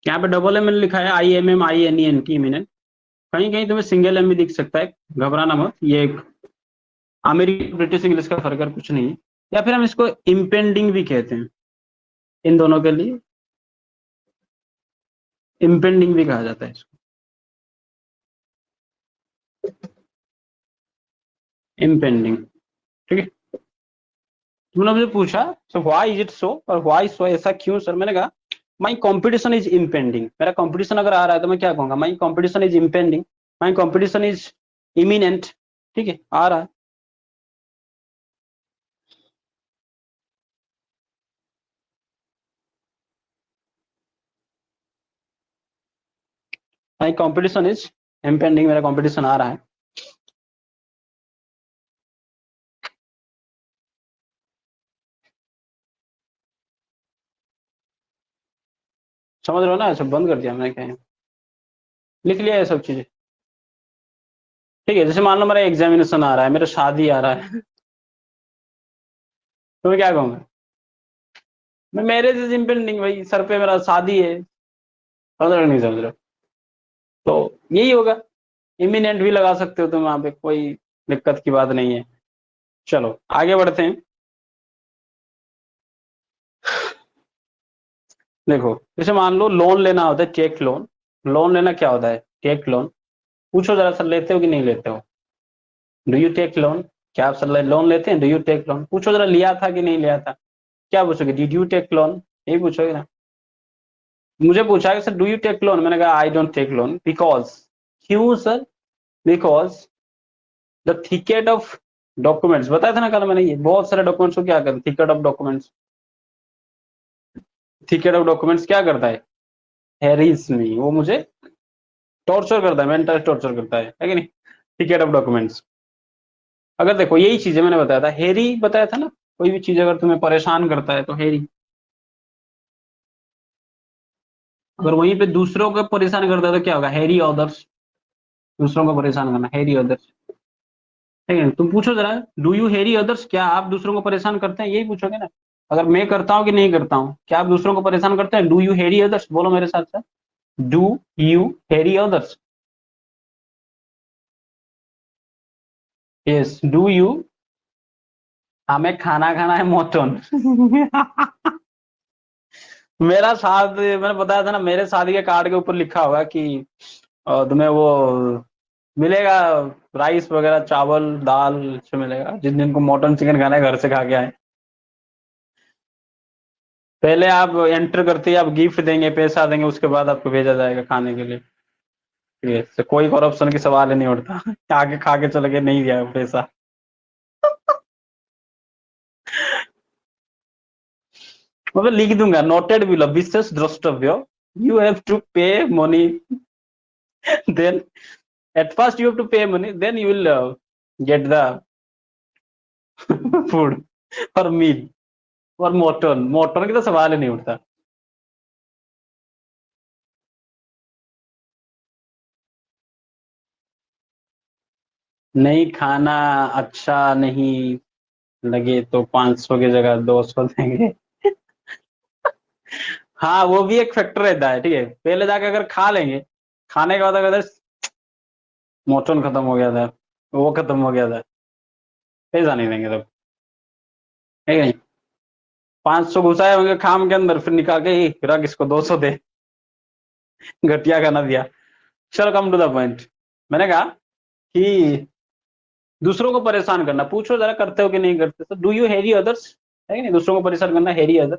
यहाँ पे डबल एम लिखा है, IMMINENT, इमिनेंट। कहीं कहीं तुम्हें सिंगल एम भी दिख सकता है, घबराना मत, ये एक अमेरिकन ब्रिटिश इंग्लिश का फर्क है, कुछ नहीं है। या फिर हम इसको इम्पेंडिंग भी कहते हैं, इन दोनों के लिए इम्पेंडिंग भी कहा जाता है इसको, इम्पेंडिंग, ठीक है। तुमने मुझे पूछा so why is it so, और व्हाई सो, ऐसा क्यों सर। मैंने कहा माई कॉम्पिटिशन इज इम्पेंडिंग, मेरा कॉम्पिटिशन अगर आ रहा है तो मैं क्या कहूंगा, my competition is impending, my competition is imminent, ठीक है, आ रहा है। माई कॉम्पिटिशन इज इम्पेंडिंग, मेरा कॉम्पिटिशन आ रहा है। समझ रहे हो ना? सब बंद कर दिया मैंने, क्या लिख लिया ये सब चीजें, ठीक है। जैसे मान लो मेरा एग्जामिनेशन आ रहा है, मेरा शादी आ रहा है, तो मैं क्या कहूंगा, मैं मैरिज इज इम्पेंडिंग, भाई सर पे मेरा शादी है। समझ रहे हो नहीं समझ रहे हो? तो यही होगा, इमिनेंट भी लगा सकते हो तुम वहां पे, कोई दिक्कत की बात नहीं है। चलो आगे बढ़ते हैं। देखो जैसे मान लो लोन लेना होता है, टेक लोन। लोन लेना क्या होता है? Take loan. पूछो जरा सर लेते हो कि नहीं लेते हो? Do you take loan? क्या आप सर लोन लेते हैं? Do you take loan? पूछो जरा, लिया था कि नहीं लिया था? क्या पूछोगे? डिड यू टेक लोन, यही पूछोगे ना। मुझे पूछा कि sir do you take loan, मैंने कहा I don't take loan because, क्यों sir? Because the thicket of documents, बताया था ना कल मैंने, ये बहुत सारे डॉक्यूमेंट्स को क्या करते हैं, thicket of documents, thicket of documents क्या करता है? हैरिस मी, वो मुझे टॉर्चर करता है, मेंटल टॉर्चर करता है कि नहीं? Thicket of documents. अगर देखो यही चीजें मैंने बताया था, हैरी बताया था ना, कोई भी चीज अगर तुम्हें परेशान करता है तो हैरी। अगर वहीं पे दूसरों को परेशान करता है तो क्या होगा? Harry others. दूसरों को परेशान करना, हैरी अदर्स, ठीक है। तुम पूछो जरा, डू यू हैरी अदर्स, क्या आप दूसरों को परेशान करते हैं, यही पूछोगे ना। अगर मैं करता हूँ कि नहीं करता हूँ, क्या आप दूसरों को परेशान करते हैं? डू यू हैरी अदर्स, बोलो मेरे साथ साथ, do you Harry others, yes, do you. हमें खाना खाना है मटन। मेरा साथ, मैंने बताया था ना, मेरे शादी के कार्ड के ऊपर लिखा होगा कि तुम्हें वो मिलेगा, राइस वगैरह, चावल दाल से मिलेगा, जिन जिनको मटन चिकन खाना है घर से खा के आए। पहले आप एंटर करते ही आप गिफ्ट देंगे, पैसा देंगे, उसके बाद आपको भेजा जाएगा खाने के लिए। ये तो कोई करप्शन की सवाल ही नहीं उठता। आगे खा के चले गए, नहीं दिया पैसा। मैं लिख दूंगा नोटेड बिलो, विशेष द्रष्टव्य, you have to pay money, then at first you have to pay money, then you will get the food और मील और मटन। मटन की तो सवाल ही नहीं उठता। नहीं खाना अच्छा नहीं लगे तो 500 की जगह 200 देंगे। हाँ वो भी एक फैक्टर रहता है, ठीक है। पहले जाके अगर खा लेंगे, खाने के बाद अगर मटन खत्म हो गया था, वो खत्म हो गया था, पैसा नहीं देंगे तब, है नहीं। 500 घुसाए होंगे खाम के अंदर, फिर निकाल के ही रख इसको 200 दे। घटिया खाना दिया। चलो कम टू द पॉइंट। मैंने कहा कि दूसरों को परेशान करना, पूछो जरा करते हो कि नहीं करते। तो डू यू हैरी अदर्स, है कि नहीं, दूसरों को परेशान करना, हैरी अदर।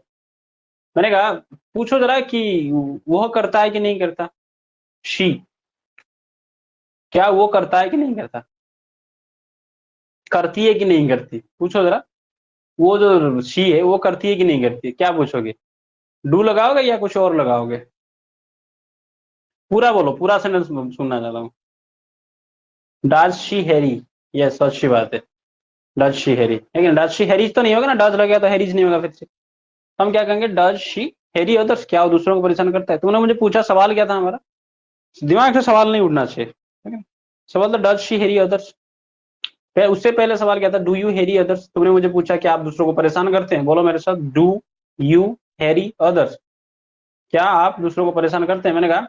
मैंने कहा पूछो जरा कि वो करता है कि नहीं करता, शी, क्या वो करता है कि नहीं करता, करती है कि नहीं करती, पूछो जरा। वो जो शी है वो करती है कि नहीं करती, क्या पूछोगे? डू लगाओगे या कुछ और लगाओगे? पूरा बोलो, पूरा सेंटेंस सुनना चाहता हूँ। डज शी हैरी, यस अच्छी बात है। डज शी हैरी, लेकिन डज शी हैरीज तो नहीं होगा ना, डज लग गया तो हैरीज नहीं होगा फिर से। हम क्या कहेंगे, डज शी हैरी अदर्स, क्या वो दूसरों को परेशान करता है। तुमने मुझे पूछा, सवाल क्या था हमारा, दिमाग से सवाल नहीं उठना चाहिए, ठीक है। सवाल था डज शी हैरी अदर्स। उससे पहले सवाल क्या था, डू यू हैरी अदर्स। तुमने मुझे पूछा कि आप दूसरों को परेशान करते हैं, बोलो मेरे साथ, डू यू हैरी अदर्स, क्या आप दूसरों को परेशान करते हैं। मैंने कहा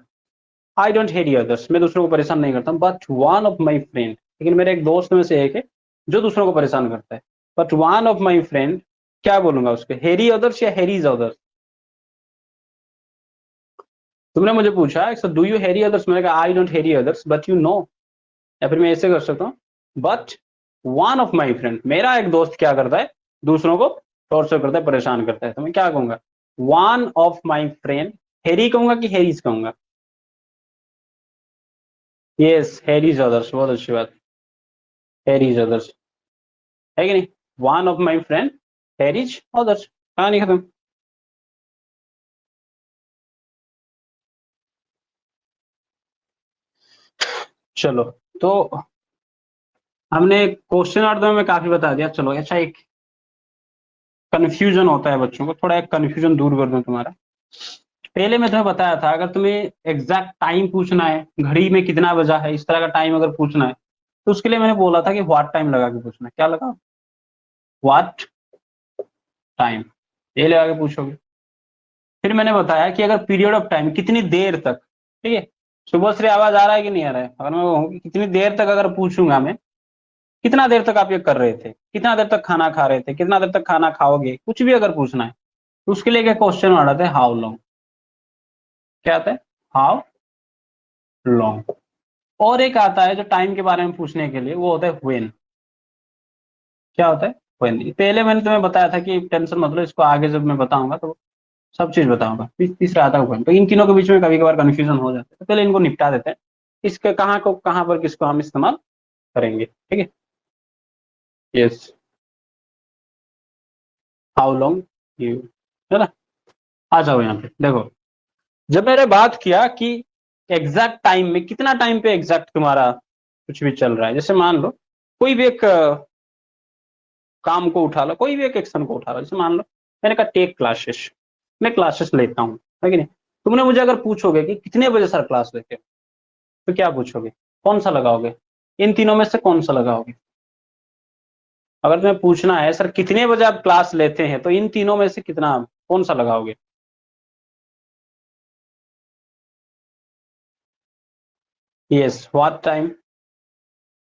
आई डोंट हैरी अदर्स, मैं दूसरों को परेशान नहीं करता, but one of my friend, लेकिन मेरे एक दोस्त में से एक है जो दूसरों को परेशान करता है। But one of my friend, क्या बोलूंगा उसके, हैरी अदर्स या हैरीज अदर्स। तुमने मुझे पूछा डू यू हैरी अदर्स, मैंने कहा I don't Harry others but you no, या फिर मैं ऐसे कर सकता हूँ, but one of my friend, मेरा एक दोस्त क्या करता है, दूसरों को टॉर्चर करता है, परेशान करता है। तो मैं क्या कहूंगा, one of my friend, Harry कहूंगा कि हैरीज कहूंगा? यस हैरीज अदर्स, बहुत अच्छी बात, हैरीज अदर्स, है कि नहीं। One of my friend Harry's others, कहानी खत्म। चलो, तो हमने क्वेश्चन अर्थ में काफी बता दिया। चलो अच्छा, एक कंफ्यूजन होता है बच्चों को, थोड़ा एक कंफ्यूजन दूर कर दूं तुम्हारा। पहले मैं तुम्हें बताया था, अगर तुम्हें एग्जैक्ट टाइम पूछना है, घड़ी में कितना बजा है, इस तरह का टाइम अगर पूछना है, तो उसके लिए मैंने बोला था कि व्हाट टाइम लगा के पूछना। क्या लगा, व्हाट टाइम, ये लगा के पूछोगे। फिर मैंने बताया कि अगर पीरियड ऑफ टाइम, कितनी देर तक, ठीक है। सुबह से आवाज आ रहा है कि नहीं आ रहा है, अगर मैं कहूँ कि कितनी देर तक अगर पूछूंगा मैं, कितना देर तक आप ये कर रहे थे, कितना देर तक खाना खा रहे थे, कितना देर तक खाना खाओगे, कुछ भी अगर पूछना है, तो उसके लिए क्या क्वेश्चन आ रहा था, हाउ लॉन्ग। क्या आता है, हाउ लॉन्ग। और एक आता है जो टाइम के बारे में पूछने के लिए, वो होता है व्हेन। क्या होता है, व्हेन। पहले मैंने तुम्हें बताया था कि टेंशन मत लो, इसको आगे जब मैं बताऊंगा तो सब चीज बताऊंगा। तीसरा आता है व्हेन। तो इन तीनों के बीच में कभी कभार कंफ्यूजन हो जाता है, तो पहले इनको निपटा देते हैं, इसके कहाँ को कहाँ पर किसको हम इस्तेमाल करेंगे, ठीक है। यस, हाउ लॉन्ग यू, है ना। आ जाओ यहाँ पे देखो, जब मैंने बात किया कि एग्जैक्ट टाइम में, कितना टाइम पे एग्जैक्ट तुम्हारा कुछ भी चल रहा है, जैसे मान लो कोई भी एक काम को उठा लो, कोई भी एक एक्शन को उठा लो, जैसे मान लो मैंने कहा टेक क्लासेस, मैं क्लासेस लेता हूँ, है कि नहीं। तुमने मुझे अगर पूछोगे कि कितने बजे सर क्लास लेते हो, तो क्या पूछोगे, कौन सा लगाओगे, इन तीनों में से कौन सा लगाओगे। अगर तुम्हें पूछना है सर कितने बजे आप क्लास लेते हैं, तो इन तीनों में से कितना, कौन सा लगाओगे। यस व्हाट टाइम,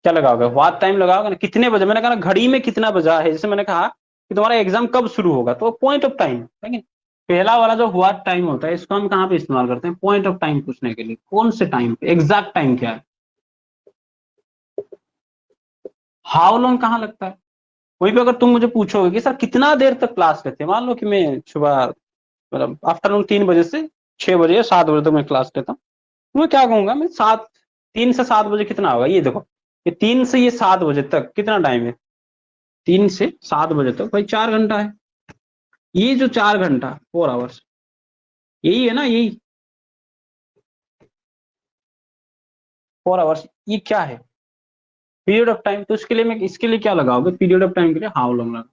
क्या लगाओगे, व्हाट टाइम लगाओगे ना, कितने बजे। मैंने कहा ना घड़ी में कितना बजा है, जैसे मैंने कहा कि तुम्हारा एग्जाम कब शुरू होगा, तो पॉइंट ऑफ टाइम, है कि। पहला वाला जो व्हाट टाइम होता है, इसको हम कहाँ पे इस्तेमाल करते हैं, पॉइंट ऑफ टाइम पूछने के लिए, कौन से टाइम पे, एग्जैक्ट टाइम क्या है। हाउ लॉन्ग कहाँ लगता है, वहीं पे अगर तुम मुझे पूछोगे कि सर कितना देर तक क्लास लेते हैं, मान लो कि मैं सुबह मतलब आफ्टरनून 3 बजे से 6 बजे या 7 बजे तक मैं क्लास लेता हूँ। तो मैं क्या कहूंगा, मैं 3 से 7 बजे कितना होगा ये देखो, ये 3 से ये 7 बजे तक कितना टाइम है, 3 से 7 बजे तक भाई 4 घंटा है। ये जो 4 घंटा 4 आवर्स, यही है ना, यही 4 आवर्स, ये क्या है, पीरियड ऑफ टाइम। तो इसके लिए क्या लगाओगे, पीरियड ऑफ टाइम के लिए हाउ लॉन्ग लगा।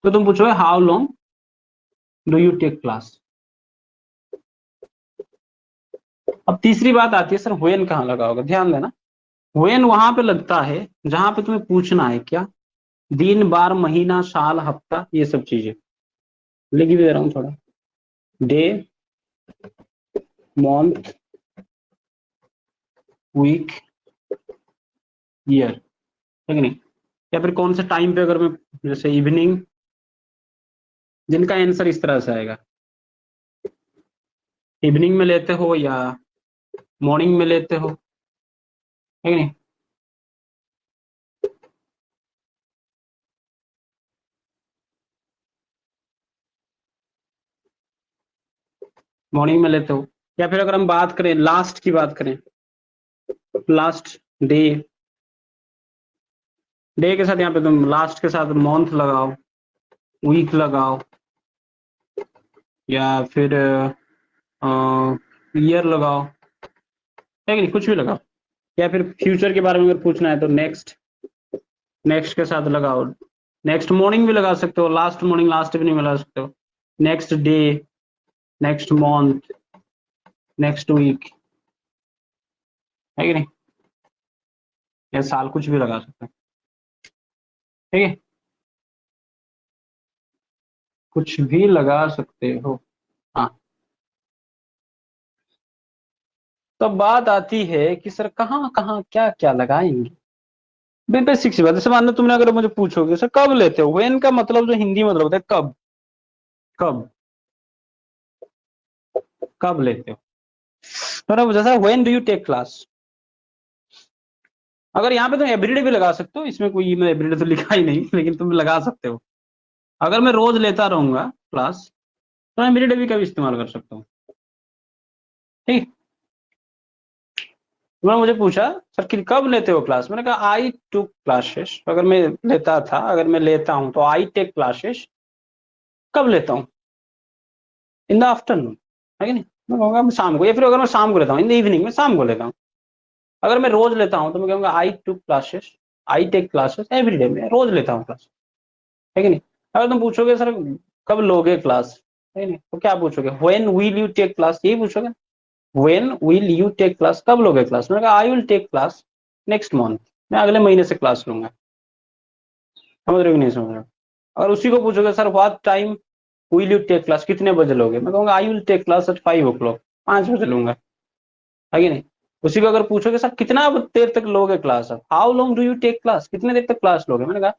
तो तुम पूछोगे how long do you take class. अब तीसरी बात आती है सर व्हेन कहाँ लगाओगे, ध्यान देना, व्हेन वहां पे लगता है जहां पे तुम्हें पूछना है क्या, दिन बार महीना साल हफ्ता ये सब चीजें। लिख भी दे रहा हूँ थोड़ा, डे मंथ वीक ईयर, ठीक नहीं। या फिर कौन से टाइम पे, अगर मैं जैसे इवनिंग, जिनका आंसर इस तरह से आएगा, इवनिंग में लेते हो या मॉर्निंग में लेते हो, ठीक नहीं। मॉर्निंग में लेते हो, या फिर अगर हम बात करें लास्ट की बात करें, लास्ट डे, डे के साथ यहाँ पे तुम लास्ट के साथ मंथ लगाओ, वीक लगाओ, या फिर ईयर लगाओ, है कि नहीं, कुछ भी लगाओ। या फिर फ्यूचर के बारे में अगर पूछना है तो नेक्स्ट, नेक्स्ट के साथ लगाओ, नेक्स्ट मॉर्निंग भी लगा सकते हो, लास्ट मॉर्निंग लास्ट इवनिंग में लगा सकते हो, next day, next month, next week, है कि नहीं, या साल, कुछ भी लगा सकते हो, ठीक है, कुछ भी लगा सकते हो। हाँ, तो बात आती है कि सर कहाँ कहाँ क्या क्या लगाएंगे। बेसिक सी बात, जैसे मान लो तुमने अगर मुझे पूछोगे सर कब लेते हो, व्हेन का मतलब जो हिंदी मतलब होता है कब, कब, कब लेते हो। तो जैसा when do you take class, अगर यहाँ पे तुम एवरीडे भी लगा सकते हो, इसमें कोई मैं एवरीडे तो लिखा ही नहीं लेकिन तुम लगा सकते हो। अगर मैं रोज लेता रहूंगा क्लास तो मैं एवरीडे भी कभी इस्तेमाल कर सकता हूँ, ठीक। तुमने मुझे पूछा सर कि कब लेते हो क्लास, मैंने कहा आई टू क्लासेस, अगर मैं लेता था, अगर मैं लेता हूँ तो आई टेक क्लासेस, कब लेता हूँ, इन द आफ्टरनून, है कि नहीं। मैं कहूँगा मैं शाम को, या फिर अगर मैं शाम को लेता हूँ इन द इवनिंग में, शाम को लेता हूँ। अगर मैं रोज लेता हूँ तो मैं कहूँगा I two classes, I take classes every day, में रोज लेता हूँ क्लास, है कि नहीं। अगर तुम पूछोगे सर कब लोगे क्लास, है नहीं, तो क्या पूछोगे, when will you take class, यही पूछोगे, when will you take class, कब लोगे क्लास। मैंने कहा I will take class next month, मैं अगले महीने से क्लास लूंगा। समझ रहे हो कि नहीं समझ रहे हो। अगर उसी को पूछोगे sir what time will you take class, कितने बजे लोगे, मैं कहूंगा I will take class at 5 o'clock, 5 बजे लूंगा, है कि नहीं। उसी को अगर पूछोगे सर कितना देर तक लोगे class, how long do you take class, कितने देर तक क्लास लोगे, मैंने कहा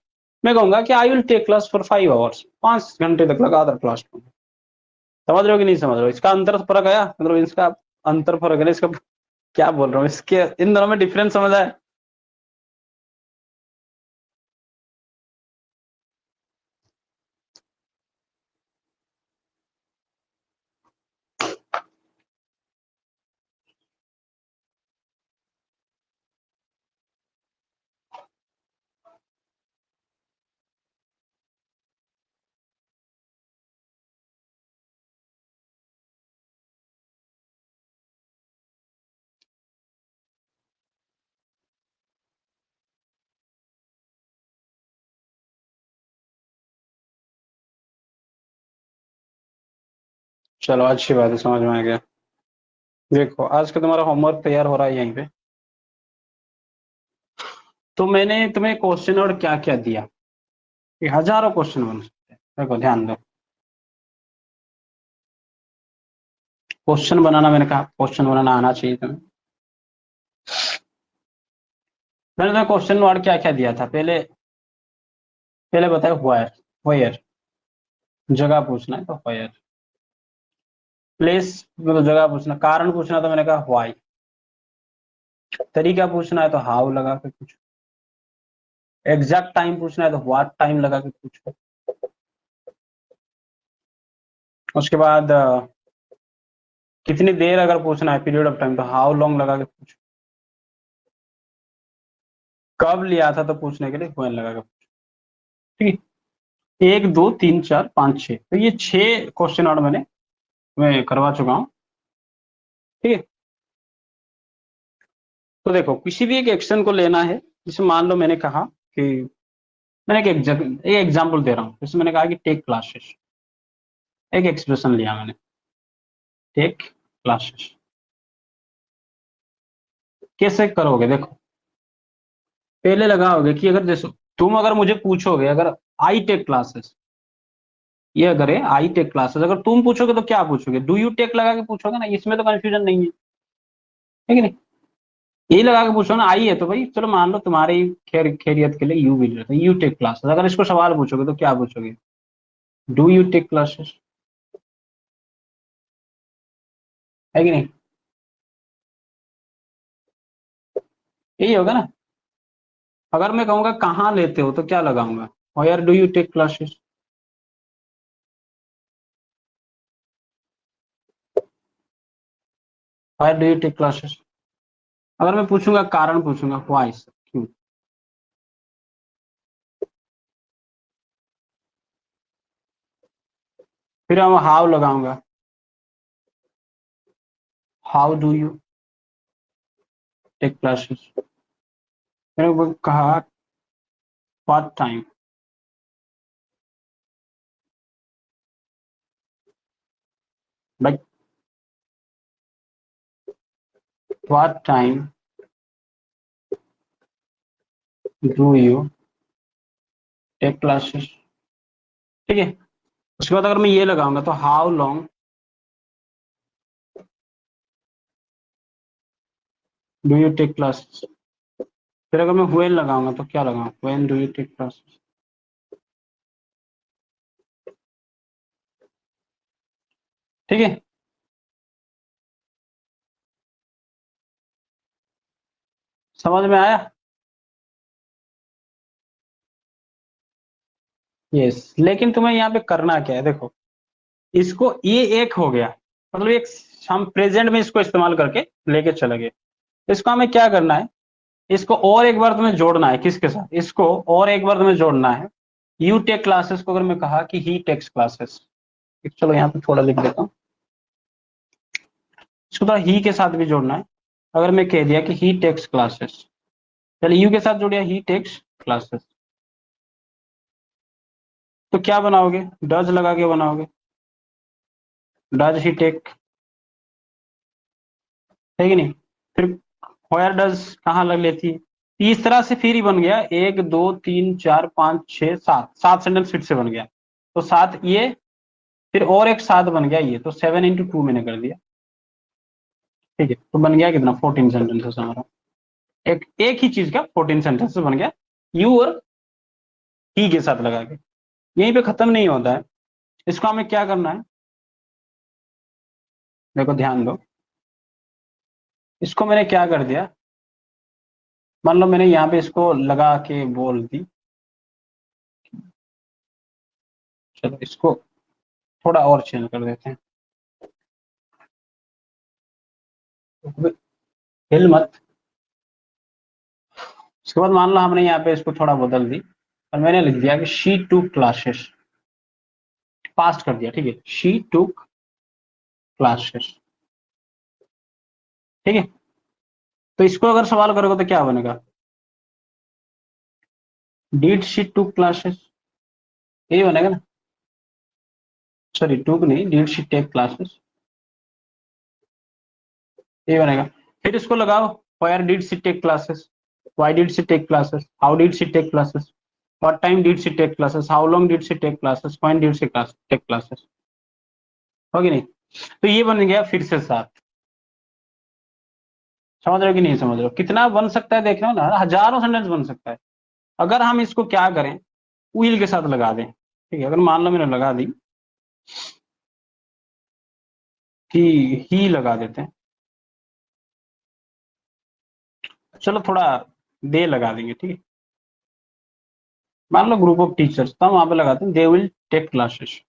मैं कहूंगा कि I will take class for 5 hours, 5 घंटे तक लगातार क्लास लूंगा। समझ रहे हो कि नहीं समझ रहे हो, इसका अंतर फर्क आया, मतलब इसका अंतर फर्क है ना, इसका क्या बोल रहा हूँ, इसके इन दोनों में डिफरेंस समझ आया। चलो अच्छी बात है, समझ में आ गया। देखो आज का तुम्हारा होमवर्क तैयार हो रहा है यहीं पे। तो मैंने तुम्हें क्वेश्चन और क्या क्या दिया, कि हजारों क्वेश्चन बन सकते हैं, देखो ध्यान दो। क्वेश्चन बनाना, मैंने कहा क्वेश्चन बनाना आना चाहिए तुम्हें। मैंने तुम्हें क्वेश्चन और क्या क्या दिया था, पहले पहले बताया व्हेयर, व्हेयर जगह पूछना है तो व्हेयर, प्लेस मतलब जगह पूछना, कारण पूछना तो मैंने कहा व्हाई, तरीका पूछना है तो हाउ लगा के पूछो, एग्जैक्ट टाइम पूछना है तो व्हाट टाइम लगा के पूछो, उसके बाद कितनी देर अगर पूछना है, पीरियड ऑफ टाइम, तो हाउ लॉन्ग लगा के पूछो। कब लिया था तो पूछने के लिए व्हेन लगा के पूछो। ठीक है, 1 2 3 4 5 6, तो ये 6 क्वेश्चन और मैं करवा चुका हूँ। ठीक है, तो देखो किसी भी एक एक्शन को लेना है, जैसे मान लो मैंने कहा कि मैंने एक एग्जाम्पल दे रहा हूँ, जैसे मैंने कहा कि टेक क्लासेस, एक एक्सप्रेशन लिया मैंने, टेक क्लासेस। कैसे करोगे, देखो पहले लगाओगे कि अगर जैसे तुम अगर मुझे पूछोगे, अगर आई टेक क्लासेस, ये अगर है आई टेक क्लासेस, अगर तुम पूछोगे तो क्या पूछोगे, डू यू टेक लगा के पूछोगे ना, इसमें तो कंफ्यूजन नहीं है कि नहीं, यही लगा के पूछो ना, आई है तो भाई चलो मान लो तुम्हारी खैरियत के लिए यू मिल रहा था, यू टेक क्लासेस। अगर इसको सवाल पूछोगे तो क्या पूछोगे, डू यू टेक क्लासेस, है कि नहीं, यही होगा ना। अगर मैं कहूंगा कहाँ लेते हो तो क्या लगाऊंगा, where do you take classes, where do you take classes. अगर मैं पूछूंगा कारण पूछूंगा, व्हाई, क्यों। फिर हम हाउ लगाऊंगा, how do you take classes. मैंने वो कहा what time, but what time do you take classes. ठीक है, उसके बाद अगर मैं ये लगाऊंगा तो how long do you take classes. फिर अगर मैं व्हेन लगाऊंगा तो क्या लगाऊंगा, when do you take classes. ठीक है, समझ में आया। यस, लेकिन तुम्हें यहाँ पे करना क्या है, देखो इसको, ये एक हो गया, मतलब एक हम प्रेजेंट में इसको इस्तेमाल करके लेके चले गए। इसको हमें क्या करना है, इसको और एक बार तुम्हें जोड़ना है, किसके साथ, इसको और एक बार तुम्हें जोड़ना है, यू टेक क्लासेस को अगर मैं कहा कि ही टेक्स क्लासेस, चलो यहाँ पे थोड़ा लिख देता हूँ, इसको थोड़ा ही के साथ भी जोड़ना है। अगर मैं कह दिया कि ही टेक्स क्लासेस, चलिए यू के साथ जोड़िया, ही टेक्स क्लासेस, तो क्या बनाओगे, डज लगा के बनाओगे, डज ही टेक, है कि नहीं। फिर व्हेयर डज कहाँ लग लेती है, इस तरह से फिर ही बन गया, 1 2 3 4 5 6 7, 7 सेंटेंस फिर से बन गया, तो 7 ये, फिर और एक 7 बन गया ये, तो 7 × 2 मैंने कर दिया। ठीक है, तो बन गया कितना, 14 सेंटेंसेस हमारा, एक ही चीज का 14 सेंटेंसेस बन गया, यू और ही के साथ लगा के। यहीं पे खत्म नहीं होता है, इसको हमें क्या करना है, देखो ध्यान दो, इसको मैंने क्या कर दिया, मान लो मैंने यहाँ पे इसको लगा के बोल दी, चलो इसको थोड़ा और चेंज कर देते हैं, हिल मत। उसके बाद मान लो हमने यहाँ पे इसको थोड़ा बदल दी, और मैंने लिख दिया कि शी टूक क्लासेस, पास्ट कर दिया, ठीक है, शी टूक क्लासेस। ठीक है, तो इसको अगर सवाल करोगे तो क्या बनेगा, डिड शी टूक क्लासेस, यही बनेगा ना, सॉरी टूक नहीं, डिड शी टेक क्लासेस, ये बनेगा। फिर इसको लगाओ, where did she take classes, why did she take classes, how did she take classes, what time did she take classes, how long did she take classes, when did she take classes, होगी नहीं। तो ये बन गया फिर से 7। समझ रहे हो कि नहीं समझ रहे हो, कितना बन सकता है, देख रहे हो ना, हजारों सेंटेंस बन सकता है, अगर हम इसको क्या करें, विल के साथ लगा दें। ठीक है, अगर मान लो मैंने लगा दी कि ही लगा देते हैं, चलो थोड़ा दे लगा देंगे, ठीक है, मान लो ग्रुप ऑफ टीचर्स, तो हम वहां पे लगाते हैं they will take classes.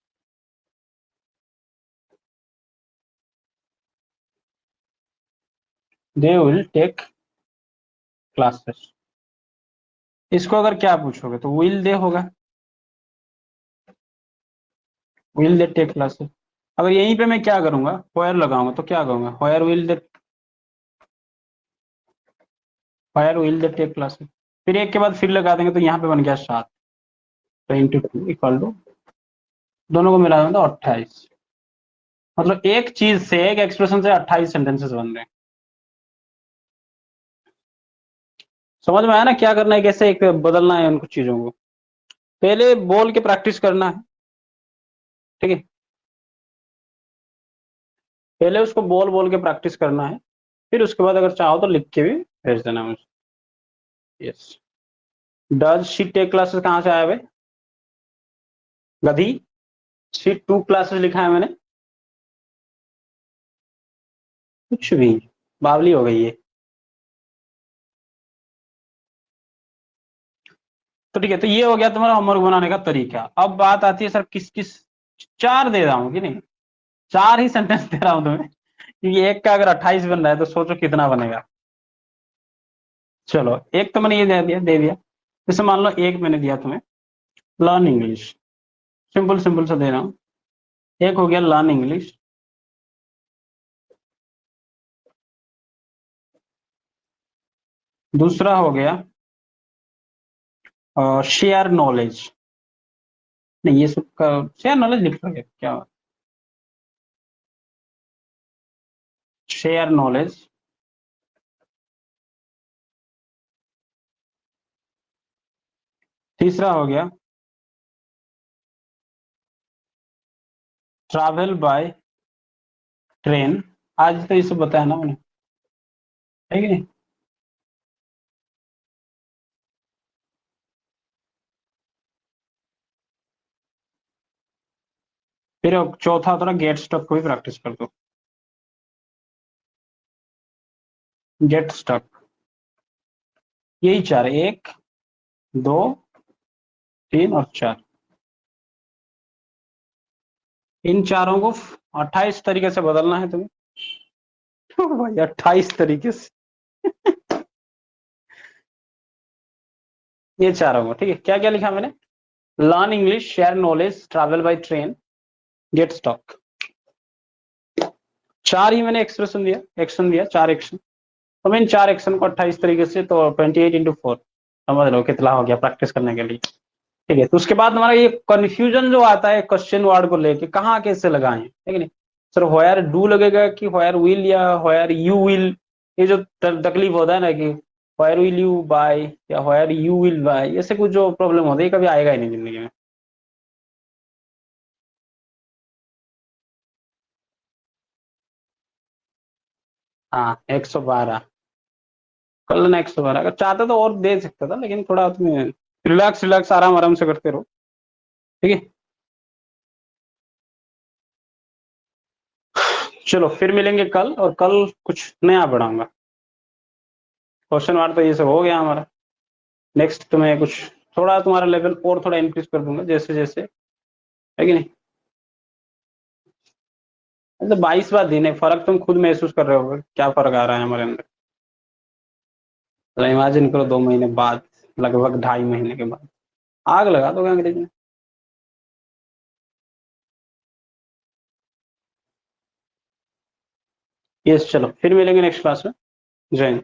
They will take classes. इसको अगर क्या पूछोगे तो विल दे होगा, विल दे टेक क्लासेस। अगर यहीं पे मैं क्या करूंगा, व्हेयर लगाऊंगा तो क्या कहूंगा, where will they take classes. फिर एक के बाद फिर लगा देंगे तो यहाँ पे बन गया 7, तो इंटू 2 इक्वल टू, दोनों को मिला देंगे तो 28। मतलब एक चीज से, एक एक्सप्रेशन से 28 सेंटेंसेस बन रहे हैं। समझ में आया ना क्या करना है, कैसे एक बदलना है उनको चीजों को। पहले बोल के प्रैक्टिस करना है, ठीक है, पहले उसको बोल बोल के प्रैक्टिस करना है, फिर उसके बाद अगर चाहो तो लिख के भी भेज देना मुझे। Yes. Does she take classes कहाँ से आया भाई, गधी। शी 2 क्लासेस लिखा है मैंने, कुछ भी, बावली हो गई है। तो ठीक है, तो ये हो गया तुम्हारा होमवर्क बनाने का तरीका। अब बात आती है सर किस किस, 4 दे रहा हूँ कि नहीं, 4 ही सेंटेंस दे रहा हूँ तुम्हें, क्योंकि एक का अगर 28 बन रहा है तो सोचो कितना बनेगा। चलो एक तो मैंने ये दे दिया। जैसे मान लो एक मैंने दिया तुम्हें, लर्न इंग्लिश, सिंपल सिंपल सा दे रहा हूँ। एक हो गया लर्न इंग्लिश, दूसरा हो गया शेयर नॉलेज, नहीं ये सब शेयर नॉलेज लिख लोगे क्या, शेयर नॉलेज। तीसरा हो गया ट्रैवल बाय ट्रेन, आज तो ये सब बताया ना मैंने, है कि नहीं। फिर चौथा होता है गेट स्टक को भी प्रैक्टिस कर दो, गेट स्टक। यही 4, 1, 2, 3 और 4, इन चारों को 28 तरीके से बदलना है तुम्हें। भाई 28 तरीके से, ये चारों को, ठीक है। क्या क्या लिखा मैंने, learn English, share knowledge, travel by train, get stuck. 4 ही मैंने एक्सप्रेशन दिया, एक्शन दिया, 4 एक्शन। तो मैं इन 4 एक्शन को 28 तरीके से, तो 28 × 4, समझ लो कितना हो गया प्रैक्टिस करने के लिए, ठीक है। तो उसके बाद हमारा ये कंफ्यूजन जो आता है क्वेश्चन वर्ड को लेके, कहाँ कैसे लगाएं, है कि नहीं। सर होयर डू लगेगा कि होयर विल या होयर यू विल, ये जो तकलीफ होता है ना कि होयर विल यू बाय या होयर यू विल बाय, ऐसे कुछ जो प्रॉब्लम होता है ये कभी आएगा ही नहीं जिंदगी में। हाँ 112, कर लेना 112, अगर चाहते तो और दे सकता था, लेकिन थोड़ा तुम्हें रिलैक्स रिलैक्स आराम आराम से करते रहो, ठीक है। चलो फिर मिलेंगे कल, और कल कुछ नया पढ़ाऊंगा। क्वेश्चन वार तो ये सब हो गया हमारा, नेक्स्ट तुम्हें कुछ थोड़ा तुम्हारा लेवल और थोड़ा इंक्रीज कर दूंगा जैसे जैसे, है कि नहीं। तो 22वां दिन है, फर्क तुम खुद महसूस कर रहे हो क्या फर्क आ रहा है हमारे अंदर। तो इमेजिन करो 2 महीने बाद, लगभग 2.5 महीने के बाद आग लगा दोगे अंग्रेजी में। यस, चलो फिर मिलेंगे नेक्स्ट क्लास में। जय हिंद।